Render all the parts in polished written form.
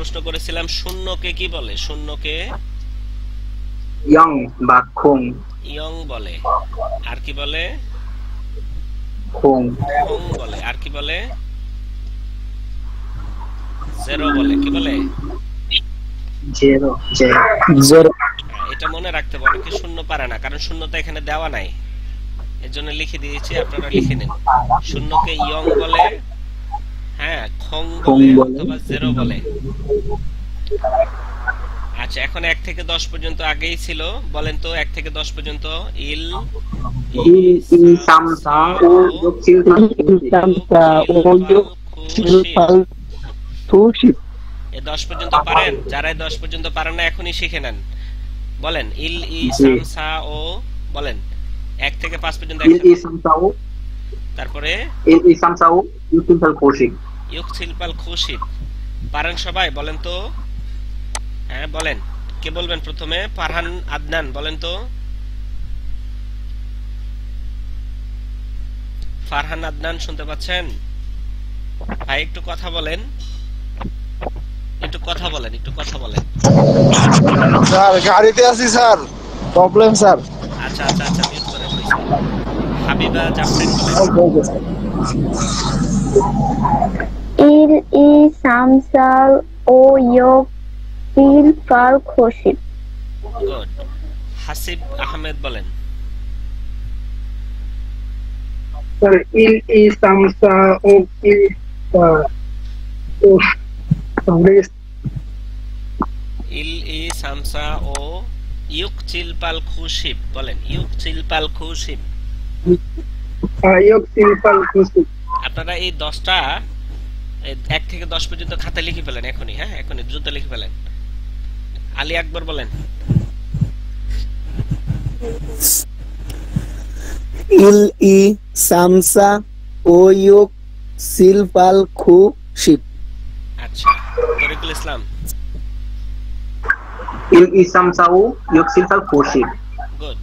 প্রশ্ন করেছিলাম শূন্যকে কি বলে? শূন্যকে ইয়ং বা খোং। ইয়ং বলে। আর কি বলে? খোং। খং বলে। আর কি বলে? জেরো বলে। কি বলে? জেরো। জেরো। এটা মনে রাখতে হবে, অনেকে শূন্য পারে না, কারণ শূন্যতা এখানে দেওয়া নাই, এর জন্য লিখে দিয়েছি, আপনারা লিখে নিন। শূন্যকে ইয়ং বলে, হ্যাঁ, খং খোং বলে বলে। অথবা জেরো বলে। আচ্ছা, এখন 1 থেকে 10 পর্যন্ত আগেই ছিল, বলেন তো 1 থেকে 10 পর্যন্ত। ইল ই ই সাম সাম সা ও ও ইয়ক সিল চিল পাল খুশি। Tuship. এই 10 পর্যন্ত পারেন? যারা এই 10 পর্যন্ত পারেন না এখনই শিখে নেন। বলেন ইল ই জি। সাম সা ও, বলেন 1 থেকে 5 পর্যন্ত ইল একসাথে। ই সাম সাও তারপরে ইল ই সাম সাও ইয়ক সিল কোশিক। ইউক সিলপাল খুশি। পারেন সবাই? বলেন তো। হ্যাঁ বলেন। কে বলবেন প্রথমে? ফারহান আদনান বলেন তো। ফারহান আদনান শুনতে পাচ্ছেন? ভাই একটু কথা বলেন, একটু কথা বলেন, একটু কথা বলেন। স্যার গাড়িতে আছি স্যার, প্রবলেম স্যার। আচ্ছা আচ্ছা আচ্ছা, মিউট করেন হইছে। হাবিবা জাফরিন বলেন। ইল ই সামসার ও ইয়ক সিল ফাল খসিব। গুড। হাসিব আহমেদ বলেন। স্যার ইল ই সাম সা ও ইল ও সামরেস। ইল ই সামসা ও ইউক চিলপাল খুশিব বলেন। ইউক চিলপাল খুশিব। ইয়ক সিল কোশিক। আপনারা এই 10টা 1 থেকে 10 পর্যন্ত খাতায় লিখে ফেলেন এখনই, হ্যাঁ এখনই দ্রুত লিখে ফেলেন। আলী আকবর বলেন। ইল ই সামসা ও ইয়ক সিল পাল খুশিব। আচ্ছা, তরিকুল ইসলাম। ইল ই সাম সাও ইয়ক সিল কোশিক। গুড।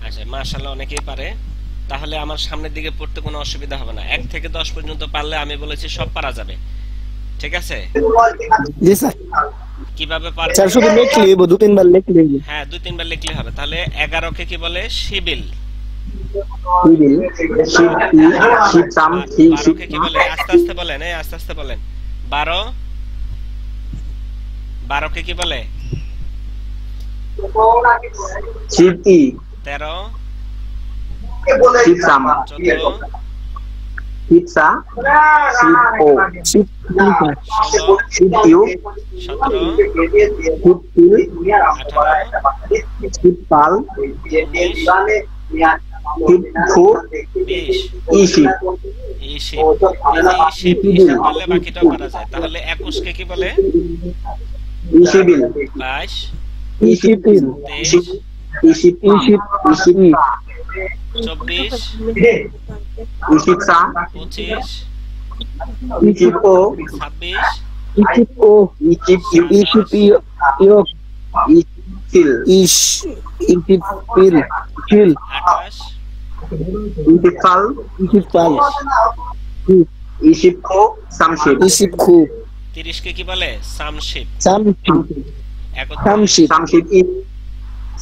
আচ্ছা, মাশাআল্লাহ, অনেকেই পারে। তাহলে আমার সামনের দিকে পড়তে কোনো অসুবিধা হবে না। 1 থেকে 10 পর্যন্ত পারলে আমি বলেছি সব পারা যাবে। ঠিক আছে? জি স্যার। কিভাবে পারবে? স্যার শুধু লিখলে হইব, 2-3 বার লিখলে হইব। হ্যাঁ, 2-3 বার লিখলে হবে। তাহলে 11 কে কি বলে? শিবিল। সিবিল শিব ই শিব সাম সি 12 কে কি বলে? আস্তে আস্তে বলেন, এই আস্তে আস্তে বলেন। 12 কে কি বলে? শিব ই 13 শিব সাম 14 শিব সা শিব ও শিব 16 শিব ইউ 17 শিব সিল 18 শিব পাল 19 শিব খু 20 ই শিব। এই শিব। এই যে এই শিব, হিসাব করলে বাকিটাও পারা যায়। তাহলে 21 কে কি বলে? ই শিবিল 22 ই শিবিল 23 ই শিব ই শিব ই শিব 24 ই শিব সা 25 ই শিব ও 26 ইশিপ ও ই শিব ইউ ইশিপ ইয়ক ই সিল ইশ ইশিপ পিল চিল 28 ই শিব ফাল ইশিপ পাল ই শিব খো সামশিব ইশিপ খু 30 কে কি বলে? সামশিব। সামশিব 31 সামশিব সামশিব ই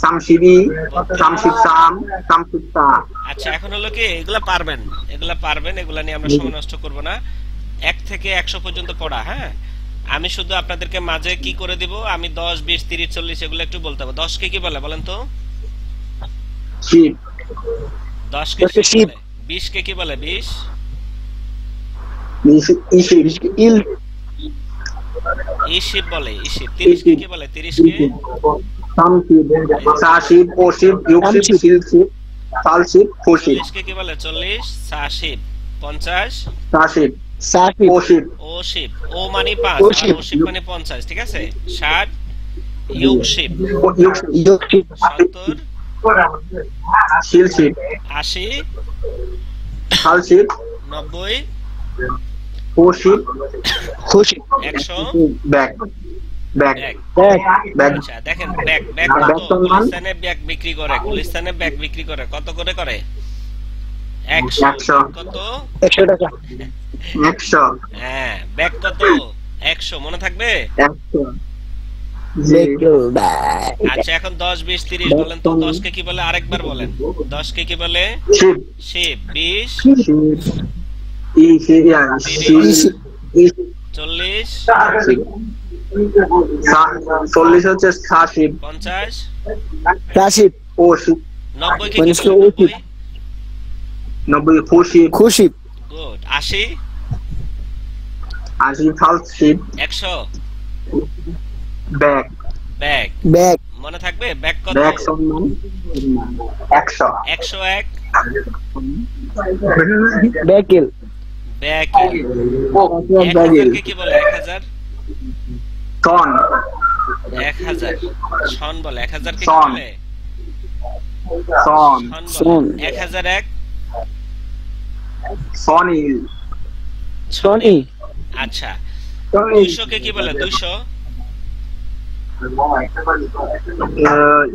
সামশিবি সামশিব সাম সামশিব সা। আচ্ছা, এখন হলো কি, এগুলা পারবেন, এগুলা পারবেন, এগুলা নিয়ে আমরা সময় নষ্ট করব না। 1 থেকে 100 পর্যন্ত পড়া, হ্যাঁ। আমি শুধু আপনাদেরকে মাঝে কি করে দিব, আমি 10 20 30 40 এগুলো একটু বলতে হবে। 10 কে কি বলে বলেন তো? শিব 10 কে দশকে শিব শিব। বলে। 20 কে কি বলে? 20 ই শিব ইল ইশিব বলে। ইশিব। 30 কে কি বলে? 30 কে সামশিব সা শিব ও শিব ইউ শিব সিল শিব ফাল শিব খো শিব 40 কে কি বলে? 40 সাশিব। 50 সা শিব সাফিব ও শিব ও শিব। ও মানে 5 ও আর শিব। ও শিব মানে 50, ঠিক আছে? 60 ইউক শিব। ও ইউ শিব ইয়ক শিব 70 সিল শিব 80 ফাল শিব 90 খো শিব খুশি 100 ব্যাক ব্যাক ব্যাগ। দেখ ব্যাক। আচ্ছা, দেখেন ব্যাগ ব্যাগ কত? সম্মান। গুলিস্তানে ব্যাগ বিক্রি করে, গুলিস্তানে ব্যাগ বিক্রি করে কত করে করে? 100 100 কত? 100 টাকা 100 হ্যাঁ, ব্যাগ কত? 100 মনে থাকবে? 100 জি আচ্ছা এখন 10 20 30 বলেন তো 10 কে কি বলে আরেকবার বলেন 10 কে কি বলে? শিব শিব 20 শিব ই ইয়া শিব 40 40 হচ্ছে সাশিব 50 রাশিদ ও শিব 90 কে কি মানুষকে বলে? 90 খুশিব খুশি গুড 80 ফালশিব 100 ব্যাগ ব্যাগ ব্যাগ মনে থাকবে ব্যাগ কত? ব্যাগ সম্মান 100 101 ব্যাকেল ব্যাগ ব্যাগিল 1000 কে কি বলে? 1000 টন 1000 ছন বলে 1000 কে কি ছন। বলে? সন ছন ছন। বলে 1001 সনিল টনি আচ্ছা সনিল 200 কে কি বলে? 200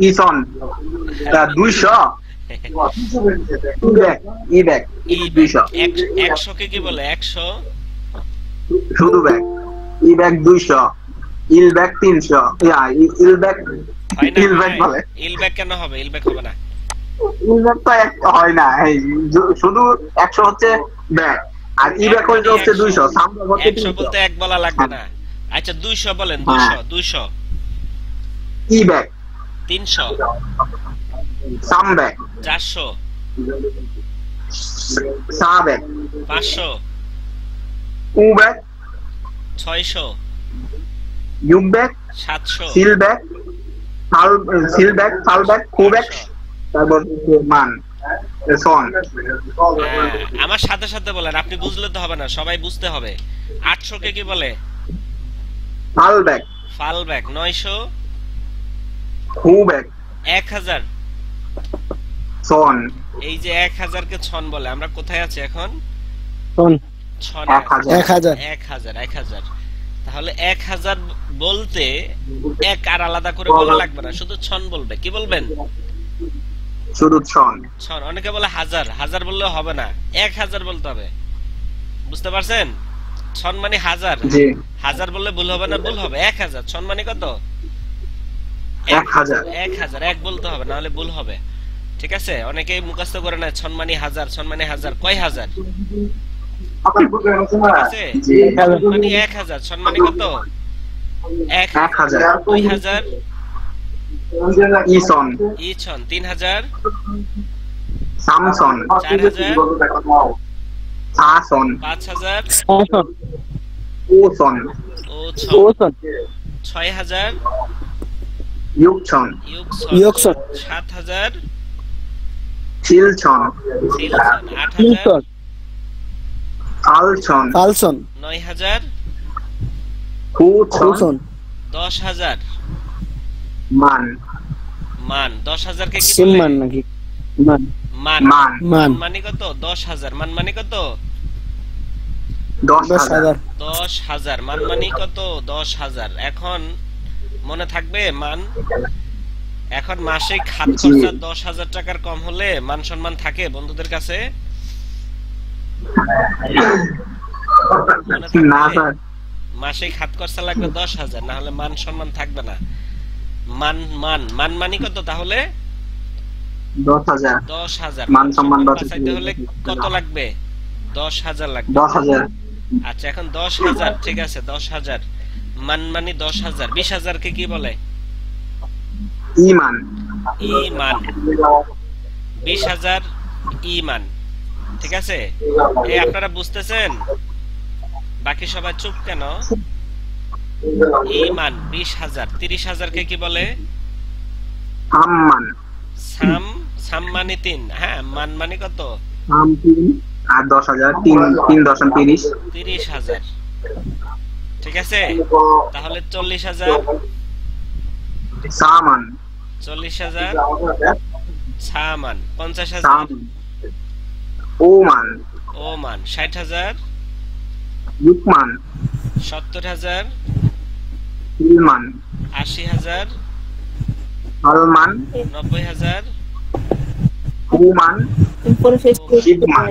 ইসন 200 ব্যাগ ই 200 100 কে কি বলে? 100 শুধু ব্যাগ ব্যাগ 200 ইল ব্যাগ 300 ইয়া ইল ব্যাগ হয় না ইল ব্যাগ হয়। বলে ইল ব্যাগ কেন হবে? ইল ব্যাগ হবে না। ইল ব্যাগ তো এক হয় না এই শুধু 100 হচ্ছে ব্যাগ আর ই ব্যাগ হচ্ছে 200 সামনে হচ্ছে 100 বলতে এক বলা লাগবে না। আচ্ছা 200 বলেন হ্যাঁ। 200 ই ব্যাগ 300 সাম ব্যাগ 400 সা ব্যাগ 500 উ ব্যাগ 600 ইউ ব্যাগ 700 সিল ব্যাগ ফাল ব্যাগ কু ব্যাগ তারপর মান সন হ্যাঁ, আমার সাথে সাথে বলেন আপনি বুঝলে তো হবে না সবাই বুঝতে হবে 800 কে কি বলে? ফাল ব্যাগ ফাল ব্যাগ 900 কু ব্যাগ 1000 সন এই যে 1000 কে ছন বলে আমরা কোথায় আছি এখন? টন ছনে আছি। 1000 1000 তাহলে 1000 বলতে এক আর আলাদা করে বলা লাগবে না শুধু ছন বলবে কি বলবেন? শুধু সন ছন অনেকে বলে হাজার হাজার বললে হবে না 1000 বলতে হবে বুঝতে পারছেন ছন মানে হাজার জি হাজার বললে ভুল হবে না ভুল হবে 1000 ছন মানে কত 1000 1000 এক বলতে হবে না হলে ভুল হবে ঠিক আছে অনেকেই মুখস্থ করে না ছন মানে হাজার ছন মানে হাজার কয় হাজার ঠিক আছে জি মানে 1000 ছন মানে কত 1000 2000 ইসন ই ছন 3000 সামসন 4000 সাসন 5000 সাসন ওসন ও ছন ওসন 6000 ইউকছন ইয়কসন 7000 চিলছন সিলছন 8000 কিলসন ফালছন ফালসন 9000 কুছন কুসন 10000 মান মান 10000 কে কি সিম্মান বলে নাকি মান মান মান মান মানে কত 10000 মান মানে কত 10000 10000 মান মানে কত 10000 এখন মনে থাকবে মান এখন মাসিক খাত খরচা 10000 টাকার কম হলে মান সম্মান থাকে বন্ধুদের কাছে মনে থাকবে? না স্যার মাসিক খাত খরচা লাগবে 10000 না হলে মান সম্মান থাকবে না মান মান মান মানে কত তাহলে 10000 10000 মান সম্মান বাঁচাইতে হলে কত লাগবে 10000 লাগবে 10000 আচ্ছা এখন 10000 ঠিক আছে 10000 মান মানে 10000 20000 কে কি বলে ঈমান ঈমান 20000 ঈমান ঠিক আছে এই আপনারা বুঝতেছেন বাকি সবাই চুপ কেন ঈমান 20000 30000 কে কি বলে সামমান সাম সাম মানে 3 হ্যাঁ মান মানে কত সাম 3 আর 10000 3 দশম 30 30000 ঠিক আছে তাহলে 40000 সামান 40000 সামান 50000 সাম ওমান ওমান 60000 ইউকমান 70000 ইলমান 80000 আলমান 90000 ওমান শিবমান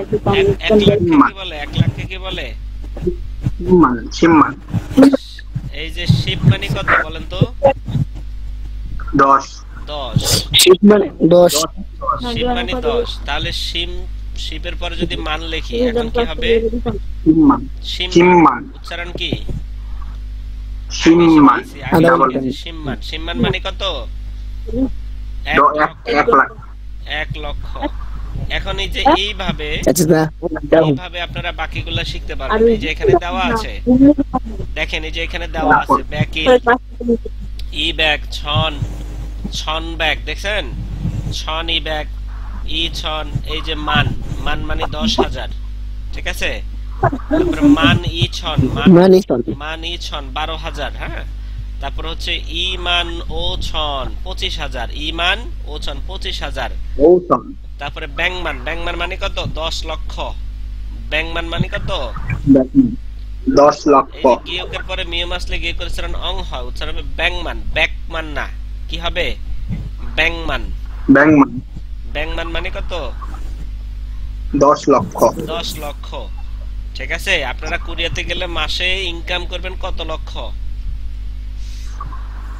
1 লাখ কে কি বলে 1 লাখ কে কি বলে শিম্মান শিম্মান এই যে শিপ মানে কত বলেন তো? 10 10। শিপ মানে 10। শিপ মানে 10। তাহলে শিপের পরে যদি মান লিখি এখন কি হবে? সিম্মান শিমমান। সিম্মান উচ্চারণ কি? সিম্মান আমি ডাবল শিখেছি শিমমান। শিমমান মানে কত? 1 লাখ 1 লক্ষ। এখন এই যে এইভাবে চাচা আপনারা বাকিগুলো শিখতে পারবেন। এই যে এখানে দেওয়া আছে, দেখেন এই যে এখানে দেওয়া আছে ব্যাকিল, ই ব্যাগ, ছন, ছন ব্যাগ, দেখছেন? ছন ই ব্যাগ, ই ছন, এই যে মান, মান মানে 10,000, ঠিক আছে? তারপরে মান ই ছন, মান ই ছন 12,000, হ্যাঁ? তারপর হচ্ছে ই মান ও ছন 25,000, ই মান ও ছন 25,000। ওসম তারপরে ব্যাংমান, ব্যাংমান মানে কত? 10 লক্ষ। ব্যাংমান মানে কত? 10 লক্ষ এই যে গিয়কের পরে মিয়ম আসলে গিয়ক উচ্চারণ অং হয়, উচ্চারণ হবে ব্যাংমান, ব্যাকমান না, কি হবে? ব্যাংমান। ব্যাংমান ব্যাংমান মানে কত? 10 লক্ষ 10 লক্ষ, ঠিক আছে? আপনারা কোরিয়াতে গেলে মাসে ইনকাম করবেন কত লক্ষ?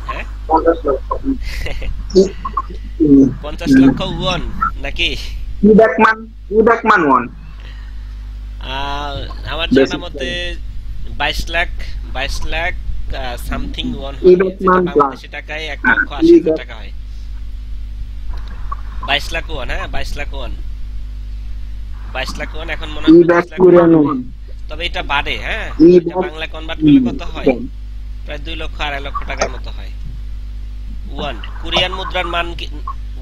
হ্যাঁ, 50 লক্ষ ওয়ান নাকি? ইব্যাকমান ওয়ান আমার জানা মতে 22 লাখ সামথিং ওয়ান, যেটা বাংলাদেশি টাকায় 1,80,000 টাকা হয়। 22 লাখ ওয়ান, হ্যাঁ 22 লাখ ওয়ান, 22 লাখ ওয়ান এখন মনে হয় 25 লাখ ওয়ান। তবে এটা বাড়ে, হ্যাঁ? এটা বাংলা কনভার্ট করলে কত হয়? প্রায় 2 লক্ষ 2.5 লক্ষ টাকার মতো হয়। ওয়ান কোরিয়ান মুদ্রার মান কি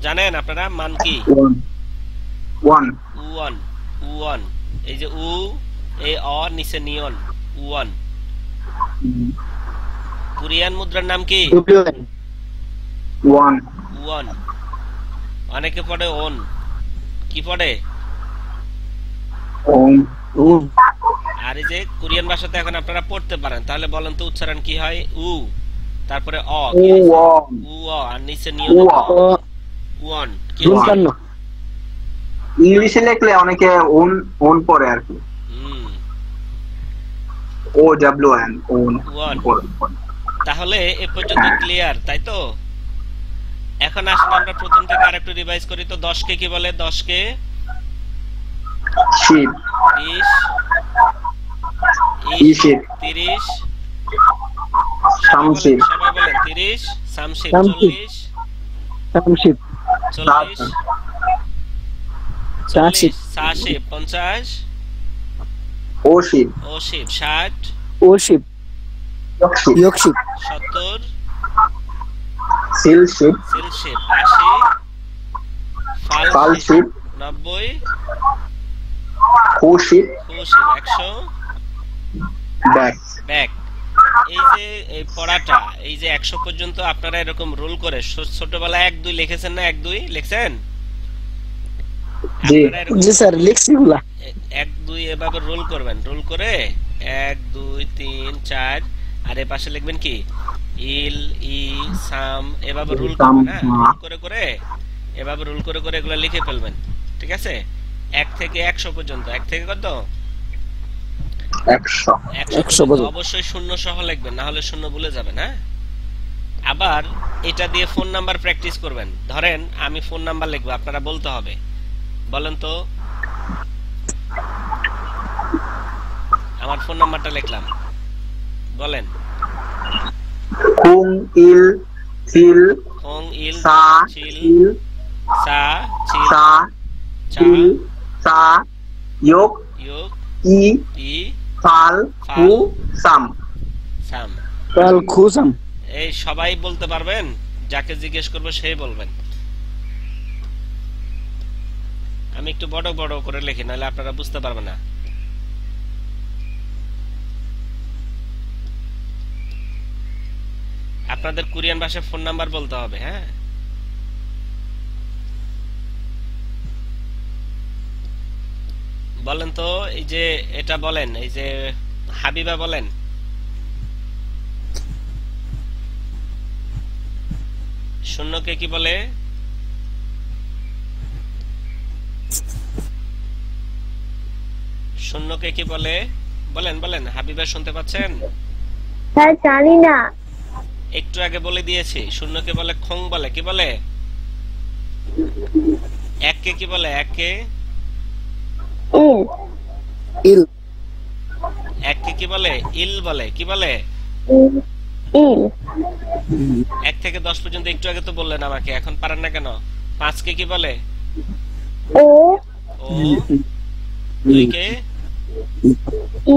জানেন আপনারা? মান কি? ওয়ান ওয়ান, ওয়ান, এই যে উ, এই অ নিচে নিয়ন, ওয়ান। কোরিয়ান মুদ্রার নাম কি? One one. অনেকে পড়ে ওন, কি পড়ে? আর এই যে কোরিয়ান ভাষাতে এখন আপনারা পড়তে পারেন, তাহলে বলেন তো উচ্চারণ কি হয়? উ, তারপরে অ, উ অ, আর নিচে নিয়ন ওয়ান। কি হয়? ইংলিশে লিখলে অনেকে ওন পড়ে আর কি, ও ডাব্লিউ এন ওন। তাহলে এ পর্যন্ত ক্লিয়ার, তাই তো? এখন আসুন আমরা প্রথম থেকে আরেকটু রিভাইজ করি তো। 10 কে কি বলে? 10 কে শিপ 20, 30, শামশিপ সবাই বলেন 30, শামশিপ 40, 40, 40, 60, 50, ওশিপ ওশিপ 60, ইয়কশিপ 70, সিলশিপ সিলশিপ 80, ফালশিপ 90, খুশিপ খুশিপ 100, ব্যাক ব্যাক। এই যে এই পড়াটা, এই যে 100 পর্যন্ত আপনারা এরকম রোল করে ছোটবেলায় 1 2 লিখেছেন না? 1 2 লিখছেন? জি স্যার, লিখছি গুলা। 1 2 এভাবে রোল করবেন, রোল করে 1 2 3 4, আর এর পাশে লিখবেন কি? ইল, ই, সাম, এভাবে রোল করবেন, হ্যাঁ? রোল করে করে এভাবে রোল করে করে এগুলা লিখে ফেলবেন, ঠিক আছে? 1 থেকে 100 পর্যন্ত। 1 থেকে কত? 100 পর্যন্ত। অবশ্যই শূন্য সহ লিখবেন, না হলে শূন্য ভুলে যাবেন, হ্যাঁ? আবার এটা দিয়ে ফোন নাম্বার প্র্যাকটিস করবেন। ধরেন আমি ফোন নাম্বার লিখবো, আপনারা বলতে হবে। বলেন তো, আমার ফোন নাম্বারটা লিখলাম, বলেন। খুং ইল সিল খং ইল সা চিল ইল সা চিল সা চা ইল সা ইয়ক ইয়োক ই ই ফাল খু সাম সাম। খুসাম। এই সবাই বলতে পারবেন? যাকে জিজ্ঞেস করবো সেই বলবেন। আমি একটু বড় বড় করে লিখি, নাহলে আপনারা বুঝতে পারবেন না। আপনাদের কোরিয়ান ভাষায় ফোন নাম্বার বলতে হবে, হ্যাঁ? বলেন তো, এই যে এটা বলেন, এই যে হাবিবা বলেন। শূন্যকে কি বলে? শূন্যকে কি বলে? বলেন বলেন, হাবিবা শুনতে পাচ্ছেন? স্যার জানি না। একটু আগে বলে দিয়েছি, শূন্যকে বলে খং বলে, কি বলে? এককে কি বলে? এককে ইল ইল এককে কি বলে? ইল বলে, কি বলে? ইল ইল 1 থেকে 10 পর্যন্ত একটু আগে তো বললেন আমাকে, এখন পারেন না কেন? 5 কে কি বলে? ও ও। 2 কে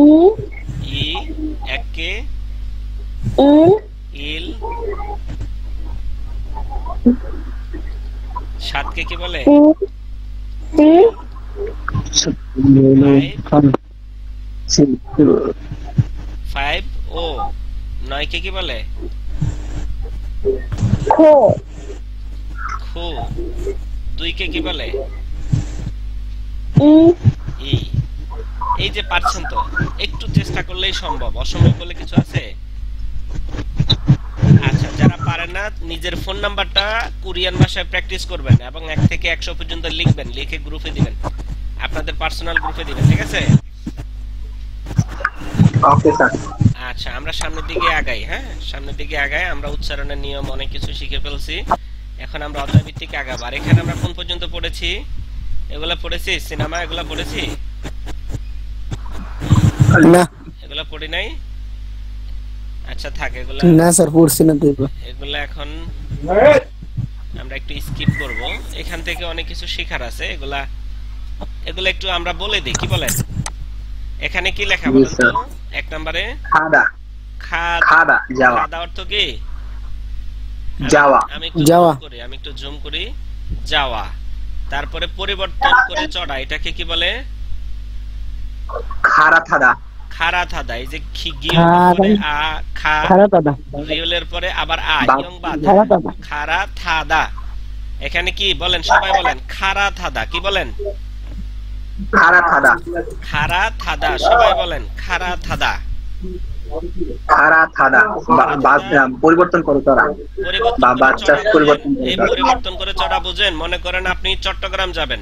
ই ই। 1 কে ইল ইল। 7 কে কি বলে? সি সি 5 ও। 9 কে কি বলে? খো খু। 2 কে কি বলে? ই ই। এই যে পারছেন তো, একটু চেষ্টা করলেই সম্ভব, অসম্ভব বলে কিছু আছে? আচ্ছা, যারা পারে না নিজের ফোন নাম্বারটা কোরিয়ান ভাষায় প্র্যাকটিস করবেন এবং 1 থেকে 100 পর্যন্ত লিখবেন, লিখে গ্রুপে দিবেন, আপনাদের পার্সোনাল গ্রুপে দিবেন, ঠিক আছে? Okay sir. আচ্ছা, আমরা সামনের দিকে আগাই। হ্যাঁ, সামনের দিকে আগাই। আমরা উচ্চারণের নিয়ম অনেক কিছু শিখে ফেলছি, এখন আমরা অধ্যায় ভিত্তিক আগাবো। আর এখানে আমরা কোন পর্যন্ত পড়েছি? এগুলা পড়েছি, সিনেমা এগুলা পড়েছি? না এগুলা পড়ি নাই? আচ্ছা থাক, এগুলা না স্যার পড়ছি না তো। এগুলা এখন আমরা একটু স্কিপ করব। এখান থেকে অনেক কিছু শেখার আছে, এগুলা এগুলা একটু আমরা বলে দিই, কি বলেন? এখানে কি লেখা বলেন তো? 1 নম্বরে খাদা খাদা যাওয়া খাদা অর্থ কি? যাওয়া আমি একটু যাওয়া। জুম করি। যাওয়া। তারপরে পরিবর্তন করে চড়া, এটাকে কি বলে? খারা থাদা খারা থাদা। এই যে গিয়লের পরে আ, খা, রিয়লের পরে আবার আ, ইয়ং বাদ, খারা থাদা। এখানে কি বলেন? সবাই বলেন খারা থাদা। কি বলেন? খারা থাদা খারা থাদা। সবাই বলেন খারা থাদা। খারা থাদা পরিবর্তন করে চড়া পরিবর্তন বা করে বাচ্চা চড়া বোঝেন? পরিবর্তন করে এই চড়া। পরিবর্তন করে চড়া বোঝেন? মনে করেন আপনি চট্টগ্রাম যাবেন,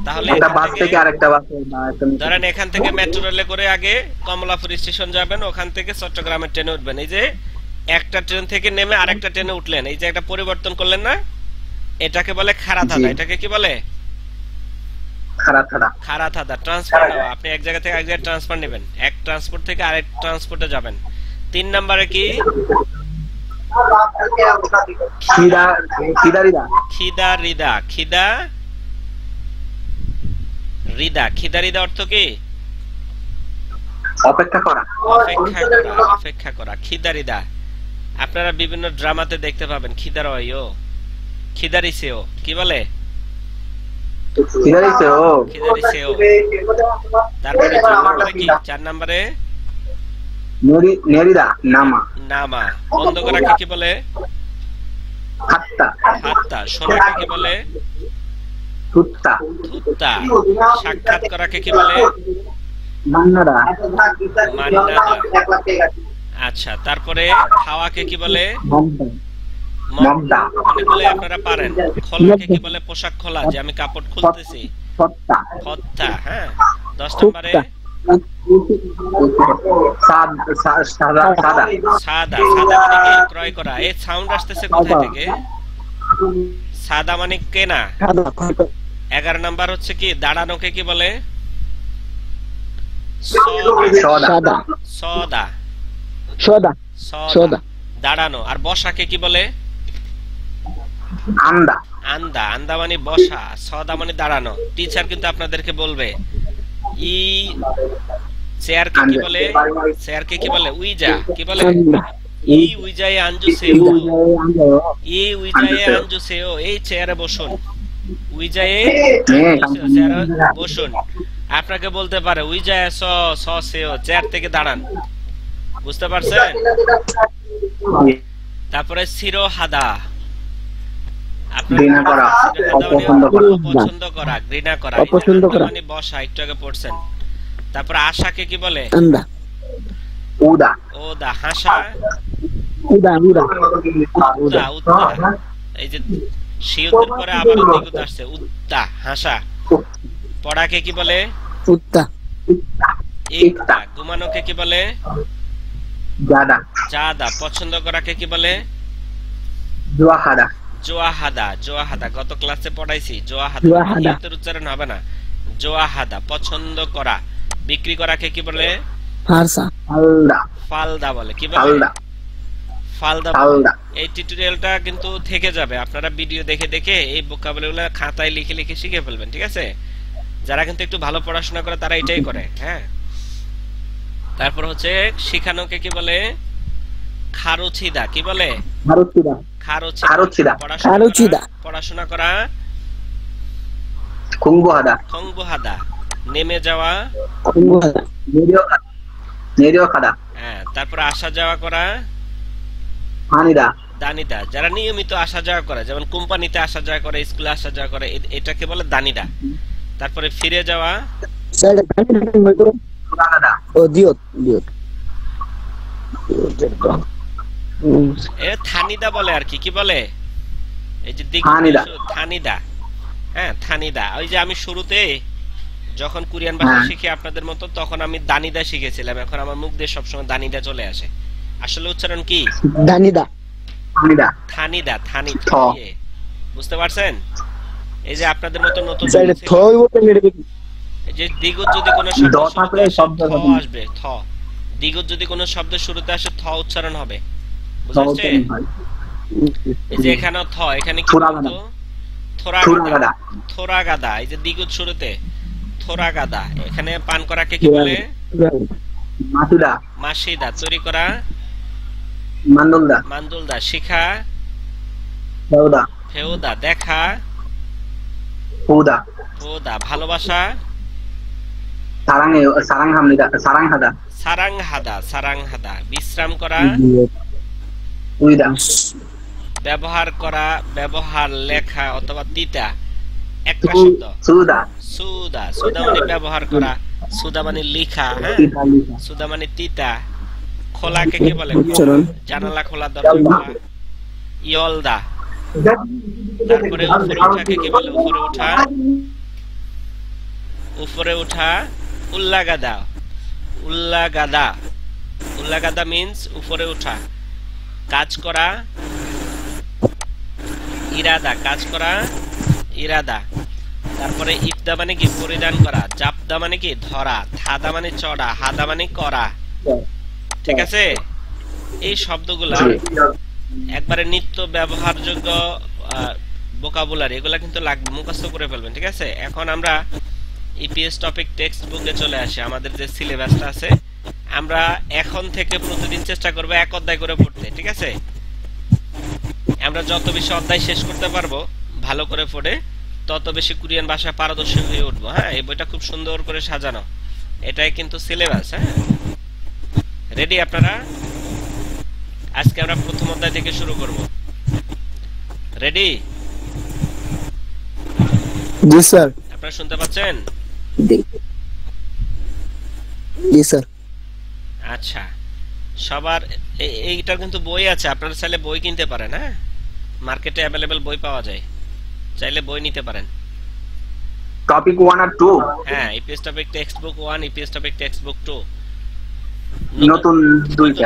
তাহলে একটা এখান বাস থেকে আরেকটা বাসে বা একটা ধরেন এখান থেকে মেট্রো রেলে করে আগে কমলাপুর স্টেশন যাবেন, ওখান থেকে চট্টগ্রামের ট্রেনে উঠবেন। এই যে একটা ট্রেন থেকে নেমে আরেকটা ট্রেনে উঠলেন, এই যে একটা পরিবর্তন করলেন না, এটাকে বলে খারা থাদা। এটাকে কি বলে? খারা থাদা খারা থাদা। ট্রান্সফার নেওয়া, আপনি এক জায়গা থেকে এক জায়গায় ট্রান্সফার নেবেন, এক ট্রান্সপোর্ট থেকে আরেক ট্রান্সপোর্টে যাবেন। 3 নম্বরে কি? খিদা খিদারিদা খিদা রিদা। খিদা রিদা। খিদা রিদা অর্থ কি? অপেক্ষা করা অপেক্ষা করা। অপেক্ষা করা, খিদা রিদা। আপনারা বিভিন্ন ড্রামাতে দেখতে পাবেন খিদারয়ও, খিদারিসেও। কি বলে? খিদারিছে ও খিদারিসেও। তারপরে 4 নম্বরে কি? 4 নম্বরে নেরিদা নামা নামা। বন্ধ করাকে কি বলে? হাত্তা হাত্তা। শোনাকে কি বলে? থুত্তা থুত্তা। সাক্ষাৎ করাকে কি বলে? মান্নাদা মান্নাদা। আচ্ছা, তারপরে খাওয়াকে কি বলে? মমদা অনেকগুলো আপনারা পারেন। খোলাকে কি বলে? পোশাক খোলা, যে আমি কাপড় খুলতেছি। সত্তা ফত্তা। হ্যাঁ। 10 নম্বরে সাদা সাদা। সাদা মানে কি? ক্রয় করা। এই সাউন্ড আসতেছে কোথায় থেকে? সাদা মানে কেনা। 11 নাম্বার হচ্ছে কি? দাঁড়ানোকে কি বলে? সদা সদা। সদা সদা। দাঁড়ানো। আর বসাকে কি বলে? আন্দা আন্দা। আন্দা মানে বসা, সদা মানে দাঁড়ানো। টিচার কিন্তু আপনাদেরকে বলবে ই চেয়ারকে কি বলে? চেয়ারকে কি বলে? উইজা। কি বলে? ই উইজায়ে আনজু সেও। ই উইজায়ে আনজু সেও। এই চেয়ারে বসুন। উইজায়ে চেয়ারে বসুন। আপনাকে বলতে পারে উইজায়ে স সেও, চেয়ার থেকে দাঁড়ান। বুঝতে পারছেন? তারপরে সিরোহাদা। ঘৃণা করা অপছন্দ করা, ঘৃণা করা। অপছন্দ করা মানে বসা, একটু আগে পড়ছেন। তারপর আশাকে কি বলে? আন্দা উদা ওদা। হাসা উদা উদা উদ্দা। উদ্দা। এই যে শিয়তের পরে আবার উদ্দা আসছে, উদ্দা। হাসা। পড়াকে কি বলে? উত্তা ইকতা। ঘুমানোকে কি বলে? জাদা জাদা পছন্দ করাকে কি বলে? জুয়াহাদা জোয়াহাদা। জোয়াহাদা গত ক্লাসে পড়াইছি। জোয়াহাদা জোয়াহাদা। এর উচ্চারণ হবে না। জোয়াহাদা পছন্দ করা। বিক্রি করাকে কি বলে? ফারসা ফালদা ফালদা বলে। কি বলে? ফালদা ফালদা বলে। ফালদা এই টিউটোরিয়ালটা কিন্তু থেকে যাবে, আপনারা ভিডিও দেখে দেখে এই ভোকাবুলারিগুলো খাতায় লিখে লিখে শিখে ফেলবেন, ঠিক আছে? যারা কিন্তু একটু ভালো পড়াশোনা করে তারা এটাই করে, হ্যাঁ। তারপর হচ্ছে শিখানোকে কি বলে? খারুচিদা। কি বলে? মারুচিদা খারুচিদা। খারুচিদা খারুচিদা। পড়াশোনা করা কুম্বহাদা খংবুহাদা। নেমে যাওয়া কুঙ্গুহাদা নেরিওখাদা হ্যাঁ। তারপর আসা যাওয়া করা হানিদা দানিদা। যারা নিয়মিত আসা যাওয়া করে, যেমন কোম্পানিতে আসা যাওয়া করে, স্কুলে আসা যাওয়া করে, এটাকে বলে দানিদা। তারপরে ফিরে যাওয়া স্যার গানি হয়তো সুরাগাদা ও দিয়ত দিয়ত এ থানিদা বলে আর কি। কি বলে? এই যে থানিদা। থানিদা, হ্যাঁ থানিদা। ওই যে আমি শুরুতে যখন কোরিয়ান ভাষা হ্যাঁ। শিখি আপনাদের মতো, তখন আমি দানিদা শিখেছিলাম। এখন আমার মুখ দিয়ে সবসময় দানিদা চলে আসে। আসলে উচ্চারণ কি? দানিদা হানিদা থানিদা। থানি থ। ইয়ে। বুঝতে পারছেন? এই যে আপনাদের মতো নতুন স্যার ছিল, থই বলতে নেড়ে এই যে দ্বিগুণ যদি কোনো শব্দ দ শুরুতে থাকলে আসে, শব্দ থ হবে না। আসবে। থ। দ্বিগুণ যদি কোনো শব্দ শুরুতে আসে, থ উচ্চারণ হবে। বুঝতে পারছে? এই যে এখানে থ, এখানে কি থোরাগাদা। বলতো? থোরাগাদা থোরাগাদা। এই যে দ্বিগুণ শুরুতে থোরাগাদা। এখানে পান করাকে কি বলে? মাসুদা মাসিদা। তৈরি করা মান্দুলদা মান্দুলদা। শিখা দেওদা ফেউদা। দেখা পুদা ফোদা। ভালোবাসা সারাংহাদা সারাংহাদা। সারাংহাদা। বিশ্রাম করা উইদা ব্যবহার করা ব্যবহার লেখা অথবা তিতা একটা শব্দ। সুদা সুদা। সুদা মানে ব্যবহার করা, সুদা মানে লিখা, হ্যাঁ। সুদা মানে তিতা। খোলাকে কি বলে? উচ্চারণ। জানালা খোলা, দরজা খোলা। ইয়লদা। তারপরে উপরে ওঠাকে কি বলে? উপরে ওঠা উপরে ওঠা উল্লাগাদা। উল্লাগাদা। উল্লাগাদা মিন্স উপরে ওঠা। কাজ করা ইরাদা। কাজ করা ইরাদা। তারপরে ইফদা মানে কি? পরিধান করা। জাপদা মানে কি? ধরা। থাদা মানে চড়া। হাদা মানে করা। ঠিক আছে? এই শব্দগুলা একবারে নিত্য ব্যবহারযোগ্য ভোকাবুলারি, এগুলা কিন্তু লাগবে, মুখস্থ করে ফেলবেন, ঠিক আছে? এখন আমরা ইপিএস টপিক টেক্সট বুকে চলে আসি। আমাদের যে সিলেবাসটা আছে, আমরা এখন থেকে প্রতিদিন চেষ্টা করব এক অধ্যায় করে পড়তে, ঠিক আছে? আমরা যত বেশি অধ্যায় শেষ করতে পারবো ভালো করে পড়ে, তত বেশি কোরিয়ান ভাষায় পারদর্শী হয়ে উঠবো, হ্যাঁ। এই বইটা খুব সুন্দর করে সাজানো, এটাই কিন্তু সিলেবাস, হ্যাঁ। রেডি আপনারা? আজকে আমরা প্রথম অধ্যায় থেকে শুরু করব। রেডি? জি স্যার। আপনারা শুনতে পাচ্ছেন? জি স্যার। আচ্ছা, সবার এইটার কিন্তু বই আছে, আপনারা চাইলে বই কিনতে পারেন, হ্যাঁ। মার্কেটে অ্যাভেলেবল বই পাওয়া যায়, চাইলে বই নিতে পারেন। টপিক 1 আর 2 হ্যাঁ, EPS topic text book 1, EPS topic text book 2। নতুন দুইটা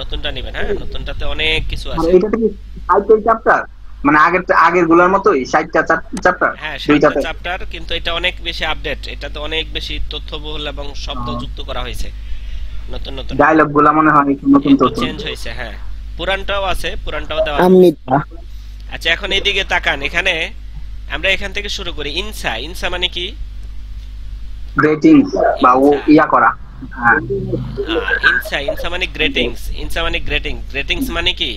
নতুনটা নেবেন, হ্যাঁ। নতুনটাতে অনেক কিছু আছে। এটা কি 60টা চ্যাপ্টার, মানে আগের গুলোর মতোই 60টা চ্যাপ্টার? হ্যাঁ, 60টা চ্যাপ্টার, কিন্তু এটা অনেক বেশি আপডেট, এটাতে অনেক বেশি তথ্যবহুল এবং শব্দ যুক্ত করা হয়েছে। নতুন নতুন ডায়লগ গুলা মনে হয় নতুন তো চেঞ্জ হয়েছে, হ্যাঁ। পুরানটাও আছে, পুরানটাও দেওয়া আছে। আমি আচ্ছা, এখন এইদিকে তাকান। এখানে আমরা এখান থেকে শুরু করি। ইনসা। ইনসা মানে কি? গ্রেটিং বা ইয়া করা। হ্যাঁ, ইনসা। ইনসা মানে গ্রেটিংস। ইনসা মানে গ্রেটিং। গ্রেটিংস মানে কি?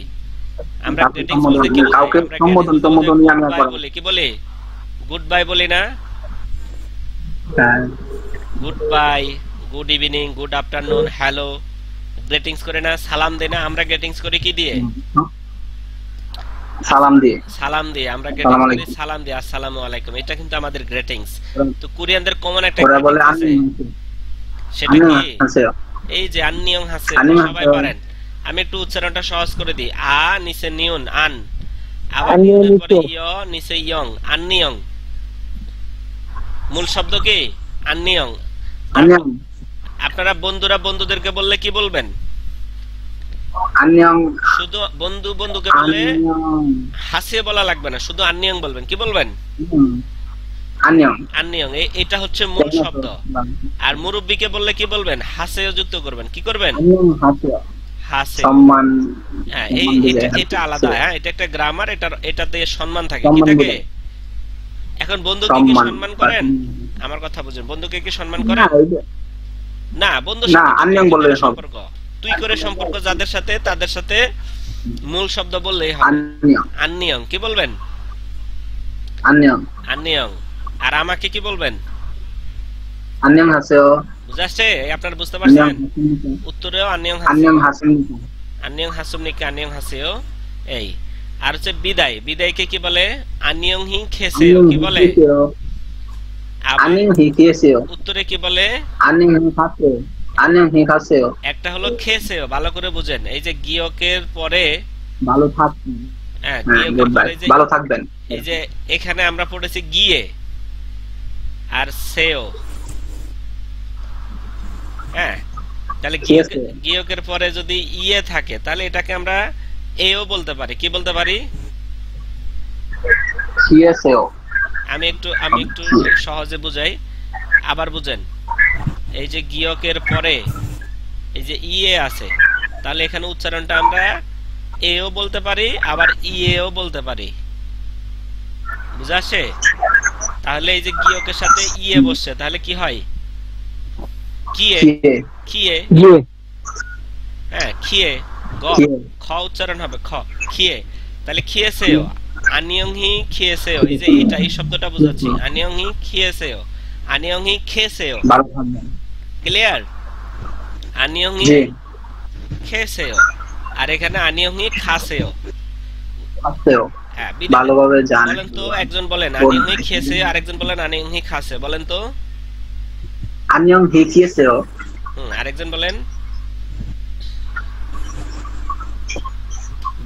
আমরা কাউকে গ্রেটিংস বলতে কি বুঝি? কাউকে আমরা সম্বোধন নিয়ে আমরা করা। বলি কি বলি? গুড বাই বলি না? হ্যাঁ, good bye, good evening, good afternoon, hello, greetings করে না? সালাম দেই না? আমরা গ্রেটিংস করি কি দিয়ে? সালাম দিয়ে। সালাম দিয়ে। আমরা গ্রেটিংস করি সালাম দিয়ে, আসসালামু আলাইকুম। এটা কিন্তু আমাদের গ্রেটিংস। তো কোরিয়ানদের কমন একটা ওরা বলে আছে, সেটা কি? এই যে আন্নিয়ং হাসে, সবাই পারেন। আমি একটু উচ্চারণটা সহজ করে দিই। আ নিচে নিয়ন, আন, আবার নিয়নের পরে ইয়, নিচে ইয়ং, আন্নিয়ং। মূল শব্দ কি? আন্নিয়ং। আপনারা বন্ধুরা বন্ধুদেরকে বললে কি বলবেন? আন্যং শুধু বন্ধু বন্ধুকে বলে হাসিয়ে বলা লাগবে না, শুধু আন্নিয়ং বলবেন। কি বলবেন? আন্যং আন্নিয়ং। এটা হচ্ছে মূল শব্দ। আর মুরব্বিকে বললে কি বলবেন? হাসেও যুক্ত করবেন। কি করবেন? আন্যং হাসে হাসে। সম্মান হ্যাঁ, এটা আলাদা। হ্যাঁ, এটা একটা গ্রামার। এটাতে সম্মান থাকে। কি সম্মান থাকে? বোঝায়। এখন বন্ধুকে কি সম্মান করেন? আমার কথা বুঝুন। বন্ধুকে কি সম্মান করেন? না, বন্ধুর না, সাথে আন্যং বললে সম্পর্ক, তুই করে সম্পর্ক যাদের সাথে, তাদের সাথে মূল শব্দ বললেই হবে আন্যং আন্নিয়ং। কি বলবেন? আন্যং আন্নিয়ং। আর আমাকে কি বলবেন? আন্যং হাসেও বুঝাচ্ছে? আপনারা বুঝতে পারছেন? উত্তরেও আন্নিয়ং আন্যং হাসেও, হাসেন আন্নিয়ং হাসুমনিকে আন্নিয়ং হাসেও। এই আর হচ্ছে বিদায়। বিদায়কে কি বলে? আন্নিয়ং হি খেসেও। কি বলে? আবার আন্যং হি খেসেও উত্তরে কি বলে? আন্যং হি হাসেও আন্যং হি হাসেও একটা হলো খেসেও, ভালো করে বুঝেন। এই যে গিয়কের পরে, ভালো থাকবেন। হ্যাঁ, হ্যাঁ, গিয়কের গুড বাই, পরে যে ভালো থাকবেন। এই যে এখানে আমরা পড়েছি গিয়ে আর সেও। হ্যাঁ, তাহলে খেসেও। গিয়কের পরে যদি ইয়ে থাকে তাহলে এটাকে আমরা এও বলতে পারি। কি বলতে পারি? খেসেও আমি একটু সহজে বুঝাই, আবার বুঝেন। এই যে গিয়কের পরে এই যে ইয়ে আছে, তাহলে এখানে উচ্চারণটা আমরা এও বলতে পারি, আবার ইয়েও বলতে পারি। বুঝাচ্ছে? তাহলে এই যে গিয়কের সাথে ইয়ে বসছে, তাহলে কি হয়? কিয়ে, খেয়ে খিয়ে। গিয়ে হ্যাঁ, খিয়ে। গ, খেয়ে খ উচ্চারণ হবে, খ, খিয়ে। তাহলে খিয়েছেও, আনিয়ং হি খিয়েছেও। এই যে এই শব্দটা বুঝাচ্ছি। আনিয়ং হি খিয়েছেও, আনিয়ং হি খেয়েছেও। ভালো থাকবেন। ক্লিয়ার? আনিয়ং হি জি খেয়েছেও, আর এখানে আনিয়ং হি খাসেও। হাসেও হ্যাঁ, বিদায়। ভালোভাবে জানেন। বলেন তো, একজন বলেন আনিয়ং হি খেয়েছে, আরেকজন বলেন আনিয়ং হি খাসে। বলেন তো। আন্যং হি খেসেও আরেকজন বলেন,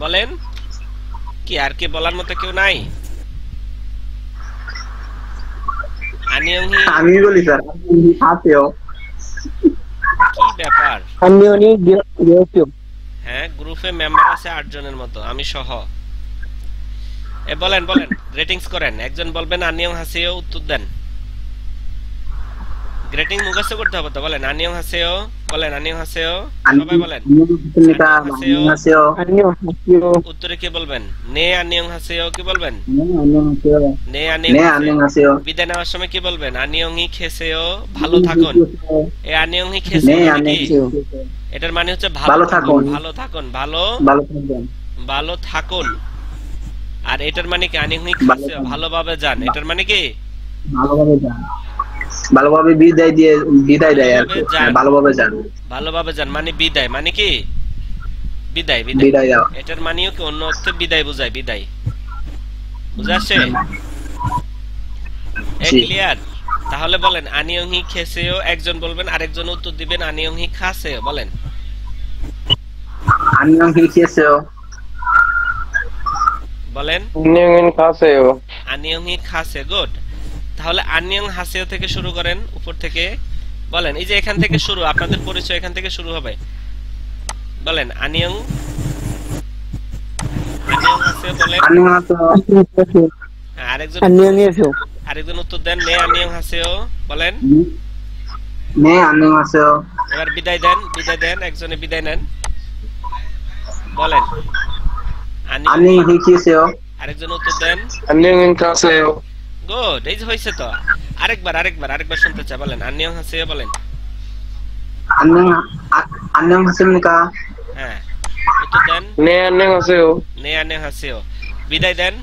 বলেন। কি আর কি বলার মতো কেউ নাই? আনিয়ং হি, আমি বলি স্যার আন্যং হি হাসেও। কি ব্যাপার? আন্নিয়নি গিয়েছিও হ্যাঁ, গ্রুপে মেম্বার আছে 8 জনের মতো, আমি সহ। বলেন বলেন, রেটিংস করেন। একজন বলবেন আনিয়ং হাসেও, উত্তর দেন। গ্রেটিং মুখস্থ করতে হবে তো। বলেন আনিয়ং হাসেও, বলেন আনিয়ং হাসেও। সবাই বলেন আন্যং হাসেও আন্নিয়ন হাসিও উত্তরে কি বলবেন? নে আনিয়ং হাসেও। কি বলবেন? আন্যং হাসেও নে নে আনিয়ং আন্যং হাসেও। হাসেও বিদায় নেওয়ার সময় কি বলবেন? আনিয়ং হি খেসেও, ভালো থাকুন। এই আনিয়ং হি নে খেসেও মানে আন্যং কি? হাসিও এটার মানে হচ্ছে ভালো ভালো থাকুন। থাকুন, ভালো থাকুন, ভালো ভালো থাকবেন। ভালো থাকুন। আর এটার মানে কি? আনিয়ং হি ভালো খাসেও, থাকুন। ভালোভাবে যান। এটার মানে কি? ভালোভাবে যান। ভালোভাবে বিদায় দেয় আর কি। ভালোভাবে যান। ভালোভাবে যান। ভালোভাবে যান মানে বিদায়, মানে কি? বিদায়, বিদায়। বিদায় দাও। এটার মানেও কি? অন্য অর্থে বিদায় বোঝায়, বিদায়। বুঝা আসছে? জি। ক্লিয়ার? তাহলে বলেন আনিয়ং হি খেসেও। একজন বলবেন, আরেকজন উত্তর দিবেন আনিয়ং হি খাসেও। বলেন আন্যং হি খেসেও বলেন আন্নিয়ন খাসেও আনিয়ং হি খাসে। গুড। তাহলে আনিয়ং হাসেও থেকে শুরু করেন, উপর থেকে বলেন। এই যে এখান থেকে শুরু, আপনাদের পরিচয় এখান থেকে শুরু হবে। বলেন আনিয়ং, আনিয়ং হাসেও বলেন। আন্যং হাসেও হ্যাঁ, আরেকজন আন্নিয়নি এসো আরেকজন উত্তর দেন। নে আনিয়ং হাসেও। বলেন নে আন্যং হাসেও এবার বিদায় দেন, বিদায় দেন। একজনে বিদায় নেন। বলেন আনিয়ং আন্যং হি খেসেও আরেকজন উত্তর দেন। আন্নিয়ন খাসেও গুড। এই যে হয়েছে তো। আরেকবার শুনতে চাই। বলেন আনিয়ং হাসেও। বলেন আন্যং হাসেমনিকা হ্যাঁ, উত্তর দেন। নে আন্নিয়ন খাসেও নে আনিয়ং হাসেও। বিদায় দেন।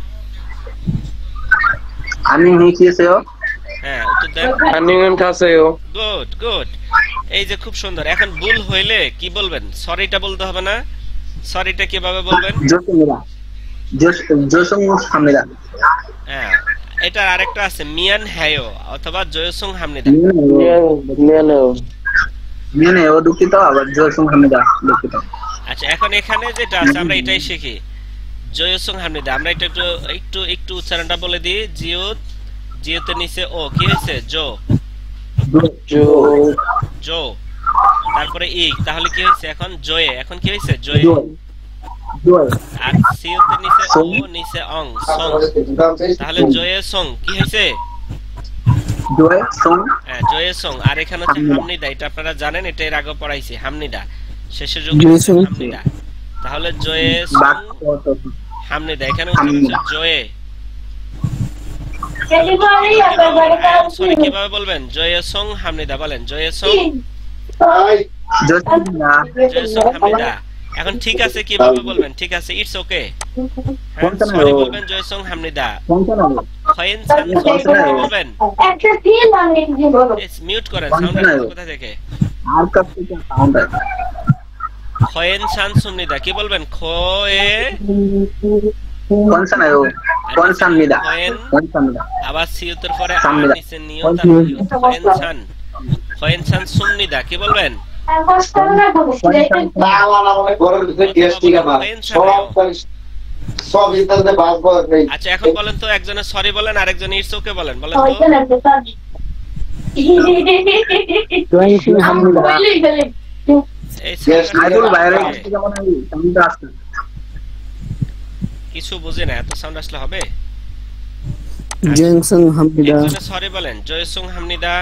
আন্যং হি খেসেও হ্যাঁ, উত্তর দেন। আন্নিয়ন খাসেও গুড, গুড। এই যে খুব সুন্দর। এখন ভুল হইলে কি বলবেন? সরিটা বলতে হবে না? সরিটা কিভাবে বলবেন? জোসমিরা জোসং হামিদা হ্যাঁ, এটার আরেকটা আছে মিয়ান হ্যায়ো অথবা জয়সুং হামনিদা। মেনে ও দুঃখিত, আবার জোসং হামিদা দুঃখিত। আচ্ছা, এখন এখানে যেটা আছে আমরা এটাই শিখি। জয়সুং হামনিদা। আমরা এটা একটু উচ্চারণটা বলে দিই। জিউতের নিচে ও কি হয়েছে? জো, জো জো। তারপরে ই, তাহলে কি হয়েছে এখন জয়ে, এখন কি হয়েছে জয়ে। জয় আর সিউতে নিচে ও নিচে অং সং, তাহলে জয়ে সং কি হয়েছে জয় সং হ্যাঁ জয়ে সং। আর এখানে হচ্ছে হামনিদা, এটা আপনারা জানেন, এটা এর আগে পড়াইছি হামনিদা, শেষের যোগ জয়ে সং। হামনিদা। তাহলে জয়ে সং বাক হামনিদা, এখানে উচ্চারণ হচ্ছে জয়ে। সরি কিভাবে বলবেন জয়ে সং হামনিদা, বলেন জয়ে সং জয় না জয়ে সং হামনিদা। এখন ঠিক আছে কিভাবে বলবেন, ঠিক আছে ইটস ওকে, কোনটা না সরি ও? বলবেন জয়ে সং হামনিদা। কোনটা না খয়েন সান কোনটা না ও? বলবেন, একটা ফিল আমি দিব মিউট করেন, কোনটা সাউন্ড না ও? আসছে কোথা থেকে। আর কাছ থেকে সাউন্ড আছে খয়েন সান সুমনিদা কি বলবেন, খয়ে কোনটা না ও কোন সামনিদা খয়েন কোন সামনিদা আবার সিউতের পরে আর সামনিদা। নিচে নিয়ম, খয়েন সান, খয়েন সান সুমনিদা কি বলবেন, কষ্ট না বলছি আচ্ছা এখন বলেন তো, একজনে সরি বলেন আরেকজন ইটস ওকে বলেন, বলেন তো। হইতো না তো পাবি জয় সিং হামদুল্লাহ। বলেই বলে এই আইদুল বাইরে সাউন্ড থেকে যেমন আমি সাউন্ড আসছে কিছু বুঝি না, এত সাউন্ড আসলে হবে। জয় সিং হামদুল্লাহ। একজনে সরি বলেন জয়সুং হামনিদা,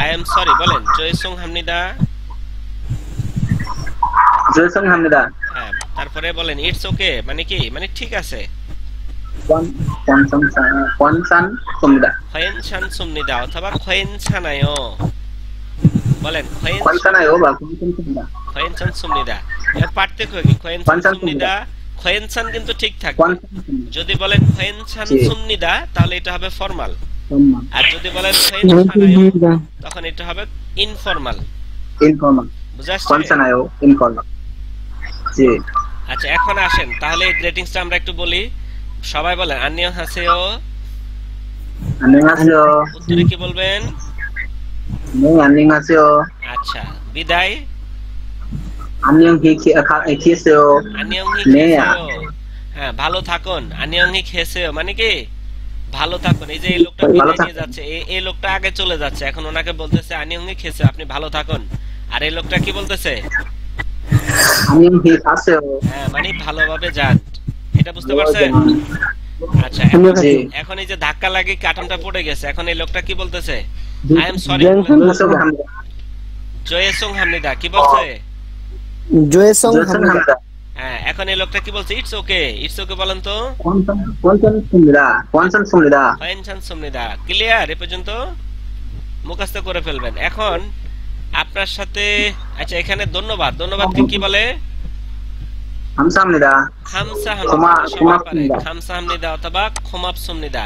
আই এম সরি বলেন জয়সুং হামনিদা। জয় সং হামদা হ্যাঁ তারপরে বলেন ইটস ওকে, মানে কি, মানে ঠিক আছে। কোন সান সুমদা খয়েন ছান সুমনিদা অথবা খয়েন ছানায়ও বলেন, খয়েন কোন সান আয়ো বা কোন সান সুমদা খয়েন ছান সুমনিদা। এর পার্থক্য কি, খয়েন ছান সুমনিদা, খয়েন ছান কিন্তু ঠিক কোন থাকবে। সান যদি বলেন খয়েন ছান জি। সুমনিদা তাহলে এটা হবে ফর্মাল, সুমদা আর যদি বলেন খয়েন জয় সিং ছানায়ও হামদুল্লাহ। তখন এটা হবে ইনফর্মাল। ইনফর্মাল বুঝা কোন আসছে? সান আয়ো ইনফর্মাল জি আচ্ছা এখন আসেন তাহলে এই গ্রেটিংসটা আমরা একটু বলি, সবাই বলেন আন্নিয়ং হাসেও, 안녕하세요 উত্তরে কি বলবেন? 네 안녕하세요 আচ্ছা বিদায় 안녕 키세요 আন্নিয়ং হি 네 খেসেও, হ্যাঁ ভালো থাকুন, আন্নিয়ং হি খেসেও মানে কি ভালো থাকুন। এই যে এই লোকটা ভালো বিদায় নিয়ে থাকুন। যাচ্ছে, এই লোকটা আগে চলে যাচ্ছে, এখন ওনাকে বলতেছে আন্নিয়ং হি খেসেও, আপনি ভালো থাকুন। আর এই লোকটা কি বলতেছে, 안녕 가세요 হ্যাঁ মানে ভালোভাবে যান, এটা বুঝতে পারছেন? আচ্ছা জি এখন এই যে ধাক্কা লাগে কার্টনটা পড়ে গেছে, এখন এই লোকটা কি বলতেছে আই এম সরি, জয় সিং জয়সং হামদা জয়েসং হামনিদা কি বলছে, জয় সিং জয়সং হামদুল্লাহ। হামদা হ্যাঁ এখন এই লোকটা কি বলছে ইটস ওকে, ইটস ওকে বলেন তো। কোন সান সুমদা ফাইন চান্স সুমনিদা ক্লিয়ার, এ পর্যন্ত মুখস্থ করে ফেলবেন। এখন আপনার সাথে আচ্ছা এখানে ধন্যবাদ, ধন্যবাদকে কি বলে, 감사합니다 খামসা ক্ষমা- হামনিদা, সবাই পারে ক্ষমাপনিদা। খামসা হামনিদা অথবা ক্ষমাপ সুমনিদা,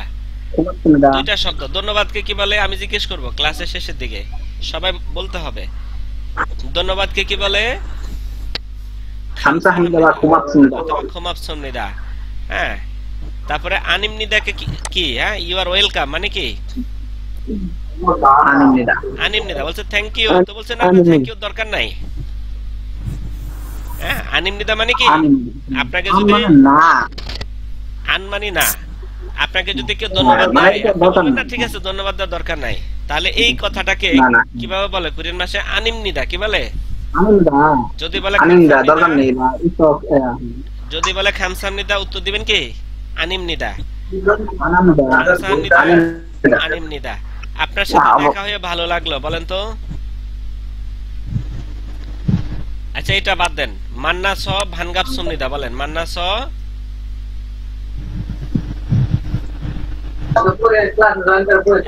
고맙습니다 দুইটা শব্দ। ধন্যবাদকে কি বলে আমি জিজ্ঞেস করব ক্লাসের শেষের দিকে, সবাই বলতে হবে। ধন্যবাদকে কি বলে, 감사합니다 고맙습니다 অথবা ক্ষমাপ সুমনিদা। হ্যাঁ তারপরে আনিমনিদাকে কি হ্যাঁ ইউ আর ওয়েলকাম মানে কি, 아닙니다 আনিমনিদা বলছে থ্যাংক ইউ, তো বলছে না আনিমনিদা। থ্যাংক ইউ দরকার নাই। হ্যাঁ আনিমনিদা মানে কি, 아닙니다 আপনাকে যদি না আনমানি না, আপনাকে যদি কেউ ধন্যবাদ মানে দেয় এটা আপনি দরকার বলবেন না নেই। ঠিক আছে ধন্যবাদ দেওয়ার দরকার নাই, তাহলে এই কথাটাকে না, না। কিভাবে বলে কোরিয়ান ভাষায় আনিমনিদা কি বলে, 아닙니다 যদি বলে 아닙니다 খামসামনিদা, দরকার নেই না ইটস যদি বলে খামসামনিদা উত্তর দিবেন কি আনিমনিদা, আনামদা খামসামনিদা আনিমদা আনিমনিদা। আপনার সাথে না, দেখা হয়ে ভালো লাগলো বলেন তো। আচ্ছা এটা বাদ দেন, মান্না স ভানগাপ সুমনিদা বলেন, মান্না স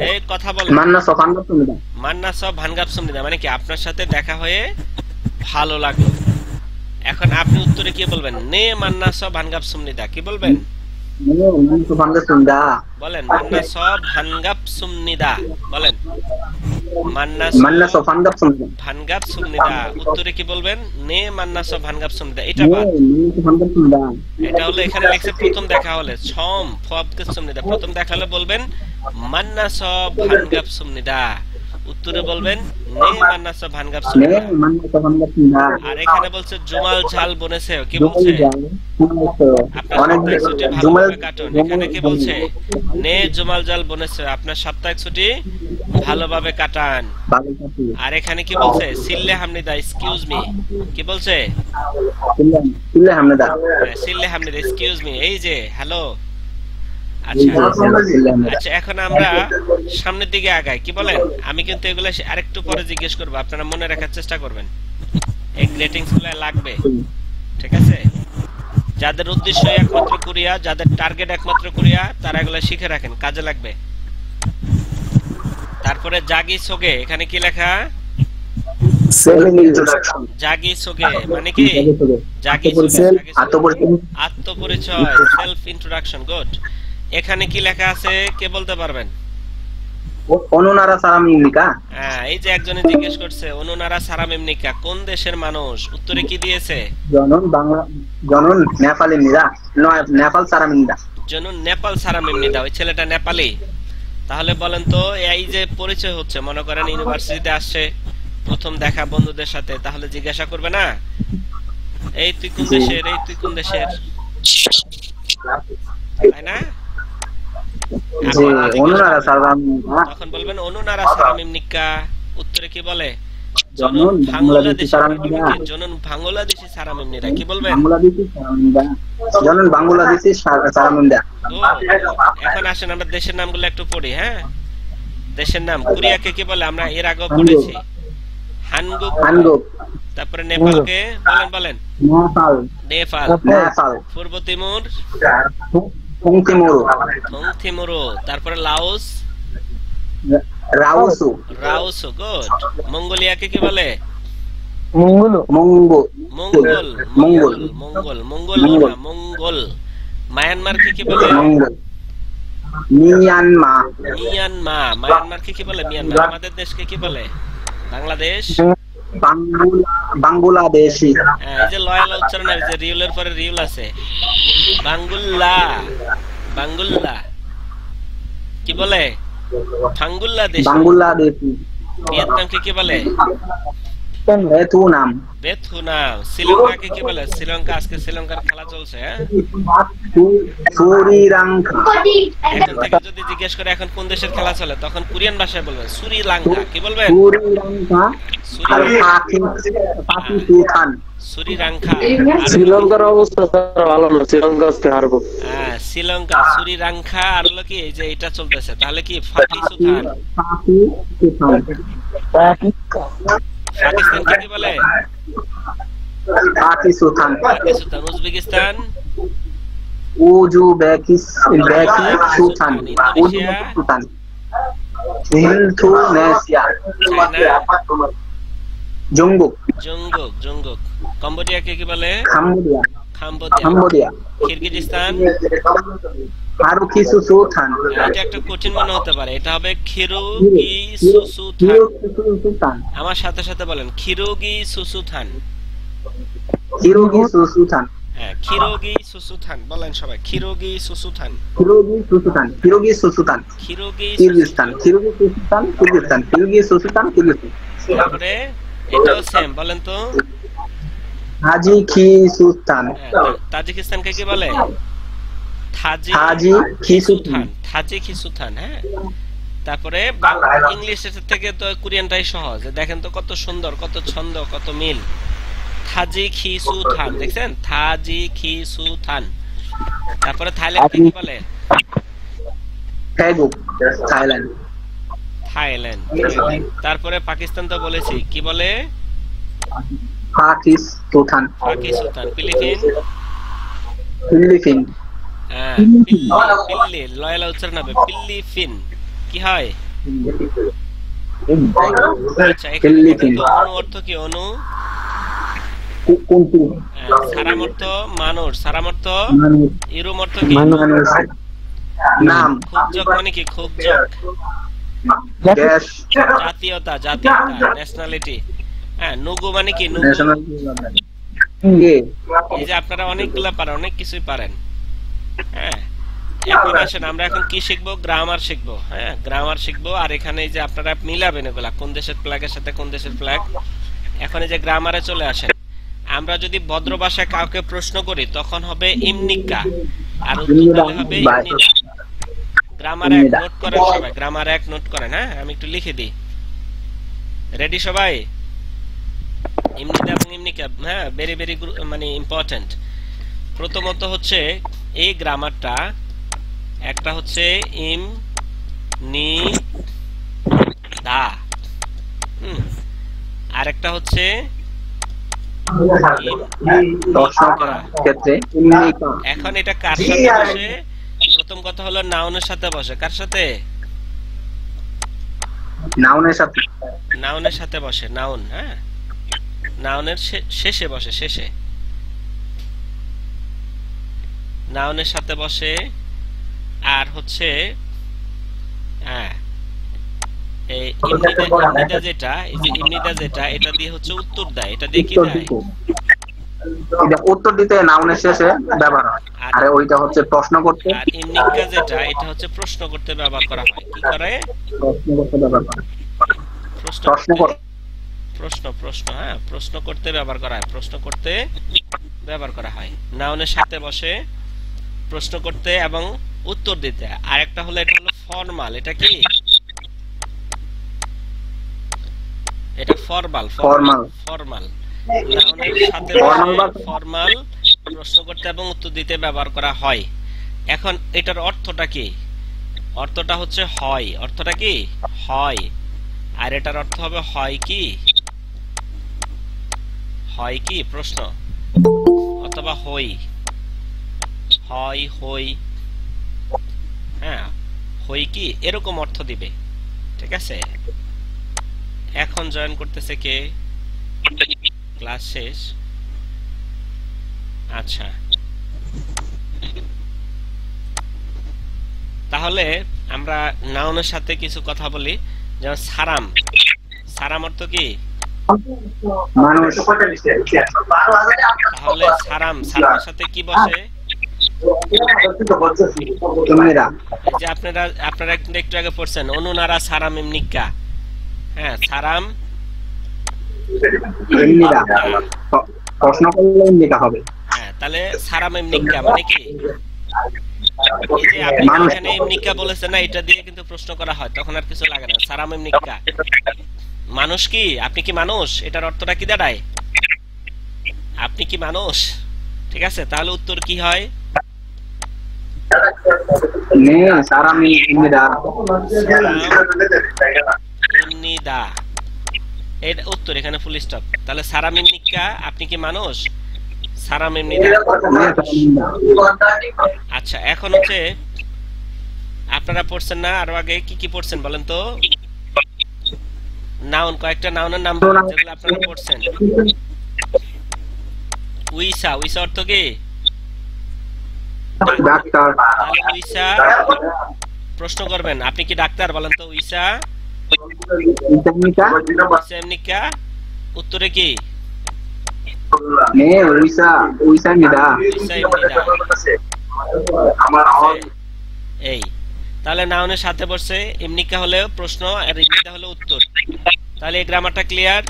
এই কথা বলেন, 만나서 반갑습니다 মান্না স ভানগাপ সুমনিদা মানে কি আপনার সাথে দেখা হয়ে ভালো লাগলো। এখন আপনি উত্তরে কি বলবেন, নে মান্না স ভানগাপ সুমনিদা কি বলবেন, 네 만나서 반갑습니다 বলেন মান্না স ভানগাপ সুমনিদা বলেন, মান্না স 만나서 반갑습니다 ভানগাপ সুমনিদা, উত্তরে কি বলবেন, নে মান্না স ভানগাপ সুমনিদা। এটা 네 বাদ, 만나서 반갑습니다 এটা হলো এখানে লেখছে প্রথম দেখা হলে ছম ফবগাপ সুমনিদা, প্রথম দেখা হলে বলবেন মান্না স ভানগাপ সুমনিদা, উত্তরে বলবেন নে মান্নাস ভানগাপ নে মান্নাস ভানগাপ না আর এখানে বলছে জুমাল ঝাল বনেছে কি বলছে আপনার অনেক সাপ্তাহিক ছুটি জুমাল ভালোভাবে কাটুন এখানে কি বলছে নে জুমাল জাল বনেছে আপনার সাপ্তাহিক ছুটি ভালোভাবে কাটান ভালো কাটি আর এখানে কি বলছে সিল্লে হামনিদা এক্সকিউজ মি কি বলছে সিল্লে হামদা সিল্লে হামনিদা এক্সকিউজ মি এই যে হ্যালো আচ্ছা আচ্ছা এখন আমরা সামনের দিকে আগাই কি বলেন আমি কিন্তু এগুলো আরেকটু পরে জিজ্ঞেস করব আপনারা মনে রাখার চেষ্টা করবেন এই গ্রেটিংস গুলো লাগবে ঠিক আছে যাদের উদ্দেশ্য একমাত্র কোরিয়া যাদের টার্গেট একমাত্র কোরিয়া তারা এগুলো শিখে রাখেন কাজে লাগবে তারপরে জাগি সোগে এখানে কি লেখা জাগি সোগে মানে কি জাগি সোগে আত্মপরিচয় সেলফ ইন্ট্রোডাকশন গুড এখানে কি লেখা আছে কে বলতে পারবেন অনুনারা সারামিনিকা হ্যাঁ এই যে একজনে জিজ্ঞেস করছে অনুনারা সারামিমনিকা কোন দেশের মানুষ উত্তরে কি দিয়েছে জনন বাংলা জনন নেপালি নিরা নেপাল সারামিনিদা জনন নেপাল সারামিমনিদা ওই ছেলেটা নেপালি তাহলে বলেন তো এই যে পরিচয় হচ্ছে মনে করেন ইউনিভার্সিটিতে আসছে প্রথম দেখা বন্ধুদের সাথে তাহলে জিজ্ঞাসা করবে না এই তুই কোন দেশের এই তুই কোন দেশের তাই না অনুনারা সারামিনিকা তখন বলবেন অনুনারা সারামিমনিকা উত্তরে কি বলে জনন বাংলাদেশি সারামিনিদা জনন বাংলাদেশি সারামিমনিরা কি বলবেন বাংলাদেশি সারামিনিদা জনন বাংলাদেশি সারামিনিদা এখন আসেন আমরা দেশের নামগুলো একটু পড়ি হ্যাঁ দেশের নাম কোরিয়াকে কি বলে আমরা এর আগেও পড়েছি হানগুক হানগুক তারপরে নেপালকে বলেন বলেন নেপাল নেপাল নেপাল পূর্ব তিমুর থংতিমুরু থংথিমুরু তারপরে লাওস রাউসু রাওসু গুড মঙ্গোলিয়াকে কি বলে মঙ্গল মঙ্গো মঙ্গল মঙ্গল মঙ্গল মঙ্গল না মঙ্গল মায়ানমারকে কি বলে মঙ্গল মিয়ানমার মায়ানমারকে কি বলে মিয়ানমার আমাদের দেশকে কি বলে বাংলাদেশ বাংলাদেশি হ্যাঁ এই যে লয়াল উচ্চারণ আছে যে রিউলের পরে রিউল আছে বাঙ্গুল্লা বাঙ্গুল্লা কি বলে বাঙ্গুল্লাদেশ বাংলাদেশি ভিয়েতনামকে কি বলে ভিয়েতনাম ভিয়েতনাম শ্রীলঙ্কাকে কি বলে শ্রীলঙ্কা আজকে শ্রীলঙ্কার খেলা চলছে হ্যাঁ শ্রীলঙ্কা এখন থেকে যদি জিজ্ঞেস করে এখন কোন দেশের খেলা চলে তখন কোরিয়ান ভাষায় বলবেন শ্রীলঙ্কা কি বলবেন শ্রীলঙ্কা আর পাকিস্তান শ্রীলঙ্কা শ্রীলঙ্কার অবস্থা ভালো না, শ্রীলঙ্কা আজকে হারবো। হ্যাঁ শ্রীলঙ্কা শ্রীলঙ্কা আর হলো কি এই যে এটা চলতেছে তাহলে কি পাকিস্তান পাকিস্তানকে কি বলে Pakistan Pakistan Uzbekistan Uzbekistan Indonesia জঙ্গুক জঙ্গুক জঙ্গুক কম্বোডিয়াকে কি বলে কাম্বোডিয়া কাম্বোডিয়া কিরগিজস্তান খারুকিসুসুথান এটা একটা কঠিন মনে হতে পারে এটা হবে খিরুগিসুসুথান আমার সাথে সাথে বলেন খিরুগিসুসুথান খিরুগিসুসুথান হ্যাঁ খিরুগিসুসুথান বলেন সবাই খিরুগিসুসুথান খিরুগিসুসুথান খিরুগিসুসুথান কিরগিজস্তান কিরগিজস্তান কিরগিজস্তান কিরগিজস্তান কিরগিজস্তান তারপরে এটাও সেম বলেন তো তাজিকিস্তান তাজিকিস্তানকে কি বলে তাজিকিস্তান হ্যাঁ তারপরে ইংলিশের থেকে তো কোরিয়ানটাই সহজ দেখেন তো কত সুন্দর কত ছন্দ কত মিল তাজিকিস্তান দেখছেন তাজিকিস্তান তারপরে থাইল্যান্ডকে কি বলে থাইল্যান্ড তারপরে পাকিস্তান তো বলেছি কি বলে পাকিস্তান ফিলিপিন হ্যাঁ পিল্লি লয়ালা উচ্চারণ হবে পিল্লিফিন কি হয় আচ্ছা এখানে অনু অর্থ কি অনু সারাম অর্থ মানুষ সারাম অর্থ ইরুম অর্থ কি নাম খুবজক মানে কি খুবজক জাতীয়তা ন্যাশনালিটি হ্যাঁ নুগু মানে কি নুগু এই যে আপনারা অনেকগুলা পারেন অনেক কিছুই পারেন হ্যাঁ এখন আসেন আমরা এখন কি শিখবো, গ্রামার শিখবো। হ্যাঁ, গ্রামার শিখবো। আর এখানে এই যে আপনারা মিলাবেন এগুলা, কোন দেশের ফ্ল্যাগের সাথে কোন দেশের ফ্ল্যাগ। এখন এই যে গ্রামারে চলে আসেন। আমরা যদি ভদ্র ভাষায় কাউকে প্রশ্ন করি তখন হবে ইমনিকা, আর উত্তর দিলে হবে ইমনিদা। গ্রামার এক নোট করেন সবাই, গ্রামার এক নোট করেন। হ্যাঁ, আমি একটু লিখে দিই। রেডি সবাই? ইমনিদা এবং ইমনিকা, হ্যাঁ, ভেরি ভেরি মানে ইম্পর্টেন্ট। প্রথমত হচ্ছে এই গ্রামারটা, একটা হচ্ছে ইম নি দা, আর একটা হচ্ছে এখন এটা কার সাথে বসে? প্রথম কথা হলো নাউনের সাথে বসে। কার সাথে? নাউনের সাথে। নাউনের সাথে বসে, নাউন। হ্যাঁ, নাউনের শেষে বসে, শেষে নাউনের সাথে বসে। আর হচ্ছে হ্যাঁ, এই ইমনিদা যেটা, এই যে ইমনিদা যেটা, এটা দিয়ে হচ্ছে উত্তর দেয়। এটা দিয়ে কি দেয়? এটা উত্তর দিতে নাউনের শেষে ব্যবহার হয়। আর ওইটা হচ্ছে প্রশ্ন করতে। আর ইমনিকা যেটা, এটা হচ্ছে প্রশ্ন করতে ব্যবহার করা হয়। কি করে? প্রশ্ন করতে ব্যবহার করে। প্রশ্ন, হ্যাঁ, প্রশ্ন করতে ব্যবহার করা হয়। প্রশ্ন করতে ব্যবহার করা হয়। নাউনের সাথে বসে প্রশ্ন করতে এবং উত্তর দিতে। আর একটা হলো, এটা হলো ফর্মাল। এটা কি? এটা ফর্মাল। ফর্মাল নাউনের সাথে ফর্মাল প্রশ্ন করতে এবং উত্তর দিতে ব্যবহার করা হয়। এখন এটার অর্থটা কি? অর্থটা হচ্ছে হয়। অর্থটা কি? হয়। আর এটার অর্থ হবে হয় কি? হয় কি প্রশ্ন, অথবা হই, হয়, হই। হ্যাঁ, হই কি, এরকম অর্থ দিবে। ঠিক আছে? এখন জয়েন করতেছে কে? ক্লাস শেষ। আচ্ছা, তাহলে আমরা নাউনের সাথে কিছু কথা বলি। যেমন সারাম। সারাম অর্থ কি? মানুষ। তাহলে সারাম, সারামের সাথে কি বসে? যে আপনারা একটু আগে পড়ছেন, অনুনারা সারাম ইমনিকা। হ্যাঁ, সারাম প্রশ্ন করলে ইমনিকা হবে। হ্যাঁ, তাহলে সারাম ইমনিকা মানে কি? এই যে আপনি এখানে ইমনিকা বলেছেন না, এটা দিয়ে কিন্তু প্রশ্ন করা হয়, তখন আর কিছু লাগে না। সারাম ইমনিকা, মানুষ কি? আপনি কি মানুষ? এটার অর্থটা কি দাঁড়ায়? আপনি কি মানুষ? ঠিক আছে, তাহলে উত্তর কি হয়? ইমনিদা, এর উত্তর এখানে ফুল স্টপ। তাহলে সারাম ইমনিকা, আপনি কি মানুষ? সারাম ইমনিদা। আচ্ছা, এখন হচ্ছে আপনারা পড়ছেন না আরো আগে, কি কি পড়ছেন বলেন তো? নাউন, কয়েকটা নাউনের নাম যেগুলো আপনারা পড়ছেন। উইসা, উইসা অর্থ কি? ডাক্তার। উইসা প্রশ্ন করবেন, আপনি কি ডাক্তার? বলেন তো উইসা ইমনিকা, উত্তরে কি? এই, তাহলে নাউনের সাথে বসে ইমনিকা হলে প্রশ্ন আর ইমনিকা হলে উত্তর। তাহলে এই গ্রামারটা ক্লিয়ার?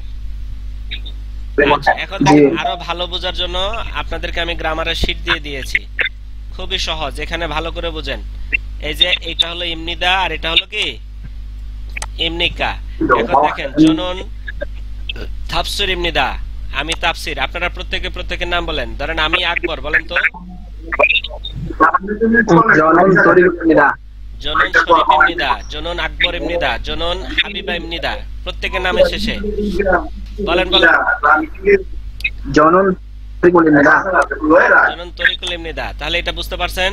এখন আরো ভালো বোঝার জন্য আপনাদেরকে আমি গ্রামারের শীট দিয়ে দিয়েছি, খুবই সহজ, এখানে ভালো করে বুঝেন। এই যে এটা হলো ইমনিদা আর এটা হলো কি? ইমনিকা। এখন দেখেন, জনন তাফসির ইমনিদা, আমি তাফসির। আপনারা প্রত্যেকের নাম বলেন। ধরেন আমি আকবর, বলেন তো। জনন শরীফ ইমনিদা, জনন আকবর ইমনিদা, জনন হাবিবা ইমনিদা। প্রত্যেকের নামের শেষে বলেন জনন তরিকুল ইমনিদা। তাহলে এটা বুঝতে পারছেন?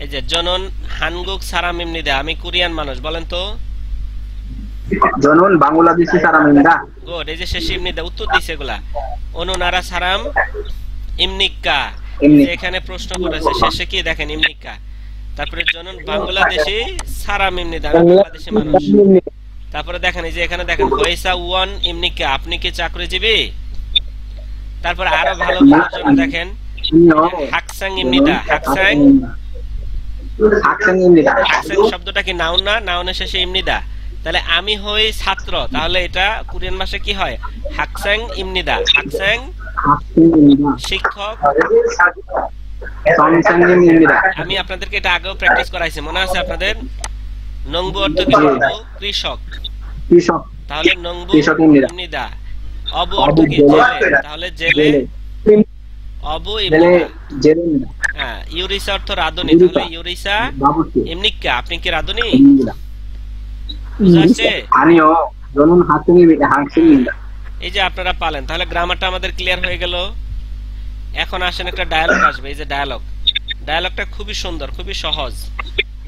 এই যে জনন হানগুক সারাম ইমনিদা, আমি কোরিয়ান মানুষ, বলেন তো। জনন বাংলাদেশি সারাম ইমনিদা। গুড, এই যে শেষে ইমনিদা উত্তর দিছে এগুলা। অনুনারা সারাম ইমনিকা, এখানে প্রশ্ন করেছে, শেষে কি দেখেন? ইমনিকা। তারপরে জনন বাংলাদেশি সারাম ইমনিদা, আমি বাংলাদেশি মানুষ। তারপরে দেখেন, এই যে এখানে দেখেন, হইসা ওয়ান ইমনিকা, আপনি কি চাকরিজীবী? তারপরে আরো ভালো বোঝার জন্য দেখেন, হাকসাং ইমনিদা, হাকসাং 학생입니다. হাকসেং শব্দটা কি নাউন না? নাউনের শেষে ইমনিদা। তাহলে আমি হই ছাত্র, তাহলে এটা কোরিয়ান ভাষায় কি হয়? হাকসেং ইমনিদা। হাকসেং 학생입니다. শিক্ষক। 선생님입니다. আমি আপনাদেরকে এটা আগেও প্র্যাকটিস করাইছি, মনে আছে আপনাদের? নংবু অর্থ কি? নংবু কৃষক, 비숍 তাহলে নংবু কৃষক입니다. ইমনিদা। অবু অর্থ কি? জেলে, তাহলে জেলে অবু 젤레 ইমনিদা। 젤레입니다. হ্যাঁ, ইউরিসা অর্থ রাধুনি, তাহলে ইউরিসা 마부티 ইমনিকা। আপনি কি রাধুনি? 입니다. বুঝা যাচ্ছে? 아니요, 저는 학생입니다. 학생입니다. এই যে আপনারা পালেন, তাহলে গ্রামারটা আমাদের ক্লিয়ার হয়ে গেল। এখন আসেন একটা ডায়ালগ আসবে। এই যে ডায়ালগ, ডায়ালগটা খুবই সুন্দর, খুবই সহজ।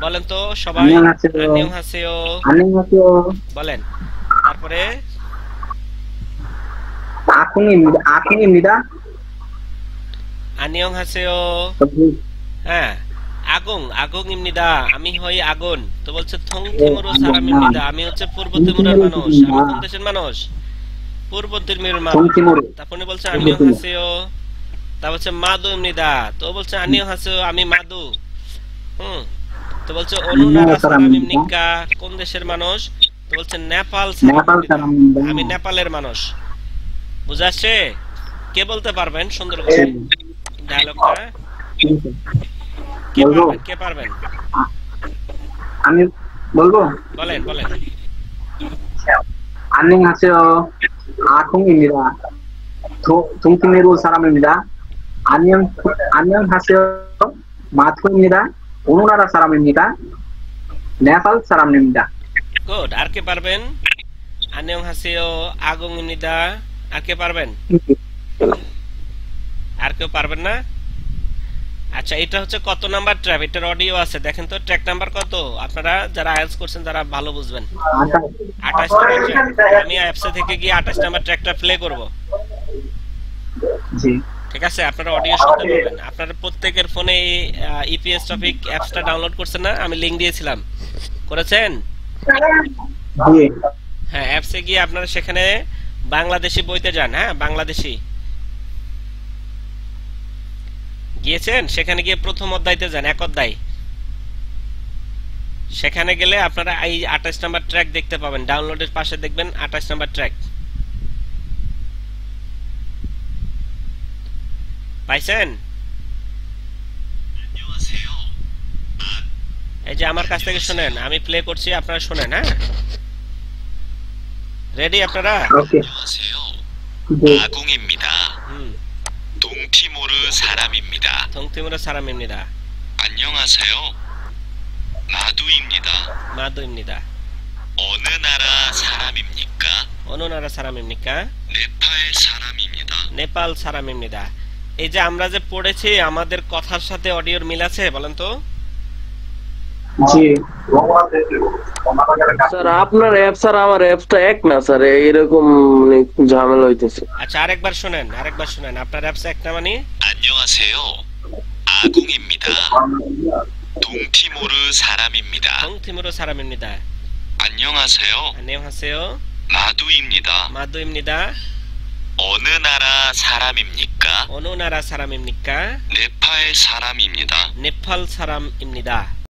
বলেন তো সবাই। 안녕하세요. 안녕하세요 안녕하세요. বলেন। তারপরে 아콩입니다. 아콩입니다. 안녕하세요। হ্যাঁ, আগুন, আগুন입니다। আমি হই আগুন। তো বলছে থংথিমুরু সারামি입니다। আমি হচ্ছে পূর্ব তিমুরের মানুষ। আমি কোন দেশের মানুষ? পূর্ব তিমুরের মানুষ। 동티모르 তারপরে বলছে 안녕하세요। তা বলছে 마두입니다। তো বলছে 안녕하세요, আমি মাদু। তো বলছে অনুনারা সারামিমনিকা। কোন দেশের মানুষ? তো বলছে নেপাল নেপাল সারামিমনিকা। সারামিমনিকা। আমি নেপালের মানুষ। বুঝাচ্ছে? কে বলতে পারবেন সুন্দর করে ডায়লগটা? কে বলবো? পারবেন? কে পারবেন? আমি বলবো? বলেন বলেন। 안녕하세요. 아콩입니다. 동티모르 사람입니다. 안녕하세요. 마토입니다. 어느 나라 사람입니다. 네팔 사람입니다. গুড। আর কে পারবেন? 안녕하세요 আগুন입니다। আর কে পারবেন? আর কেউ পারবেন না? আচ্ছা, এটা হচ্ছে কত নাম্বার ট্র্যাক? এটার অডিও আছে, দেখেন তো ট্র্যাক নাম্বার কত? আপনারা যারা আইএলটিএস করছেন তারা ভালো বুঝবেন। 28 নাম্বার ট্র্যাক। আমি অ্যাপসে থেকে গিয়ে 28 নাম্বার ট্র্যাকটা প্লে করব। জি, ঠিক আছে, আপনারা অডিও শুনতে পাবেন। আপনারা প্রত্যেকের ফোনে ইপিএস টপিক অ্যাপসটা ডাউনলোড করছেন না? আমি লিংক দিয়েছিলাম, করেছেন? জি, হ্যাঁ, অ্যাপসে গিয়ে আপনারা সেখানে বাংলাদেশি বইতে যান। হ্যাঁ, বাংলাদেশি গিয়েছেন, সেখানে গিয়ে প্রথম অধ্যায়তে যান, এক অধ্যায়। সেখানে গেলে আপনারা এই 28 নাম্বার ট্র্যাক দেখতে পাবেন। ডাউনলোডের পাশে দেখবেন 28 নাম্বার ট্র্যাক। পাইছেন? এই যে আমার কাছ থেকে শুনেন, আমি প্লে করছি, আপনারা শুনেন। হ্যাঁ, রেডি আপনারা? ওকে। 안녕하세요. জি, 아궁입니다. হুম। 동티모르 사람입니다. 동티모르 사람입니다. 안녕하세요. 마두입니다. 마두입니다. 어느 나라 사람입니까? 어느 나라 사람입니까? 네팔 사람입니다. নেপাল সারামিমনিদা। এই যে আমরা যে পড়েছি, আমাদের কথার সাথে অডিওর মিল আছে? বলেন তো। জি। স্যার আপনার অ্যাপ স্যার আমার অ্যাপসটা এক না স্যার, এরকম ঝামেলা হইতেছে। আচ্ছা, আরেকবার শুনেন, আরেকবার শুনেন। আপনার অ্যাপস একটা মানে? 안녕하세요. 아궁입니다. 동티모르 사람입니다. 동티모르 사람입니다. 안녕하세요. 안녕하세요. 마두입니다. 마두입니다. 어느 나라 사람입니까? 어느 나라 사람입니까? 네팔 사람입니다. 네팔 사람입니다.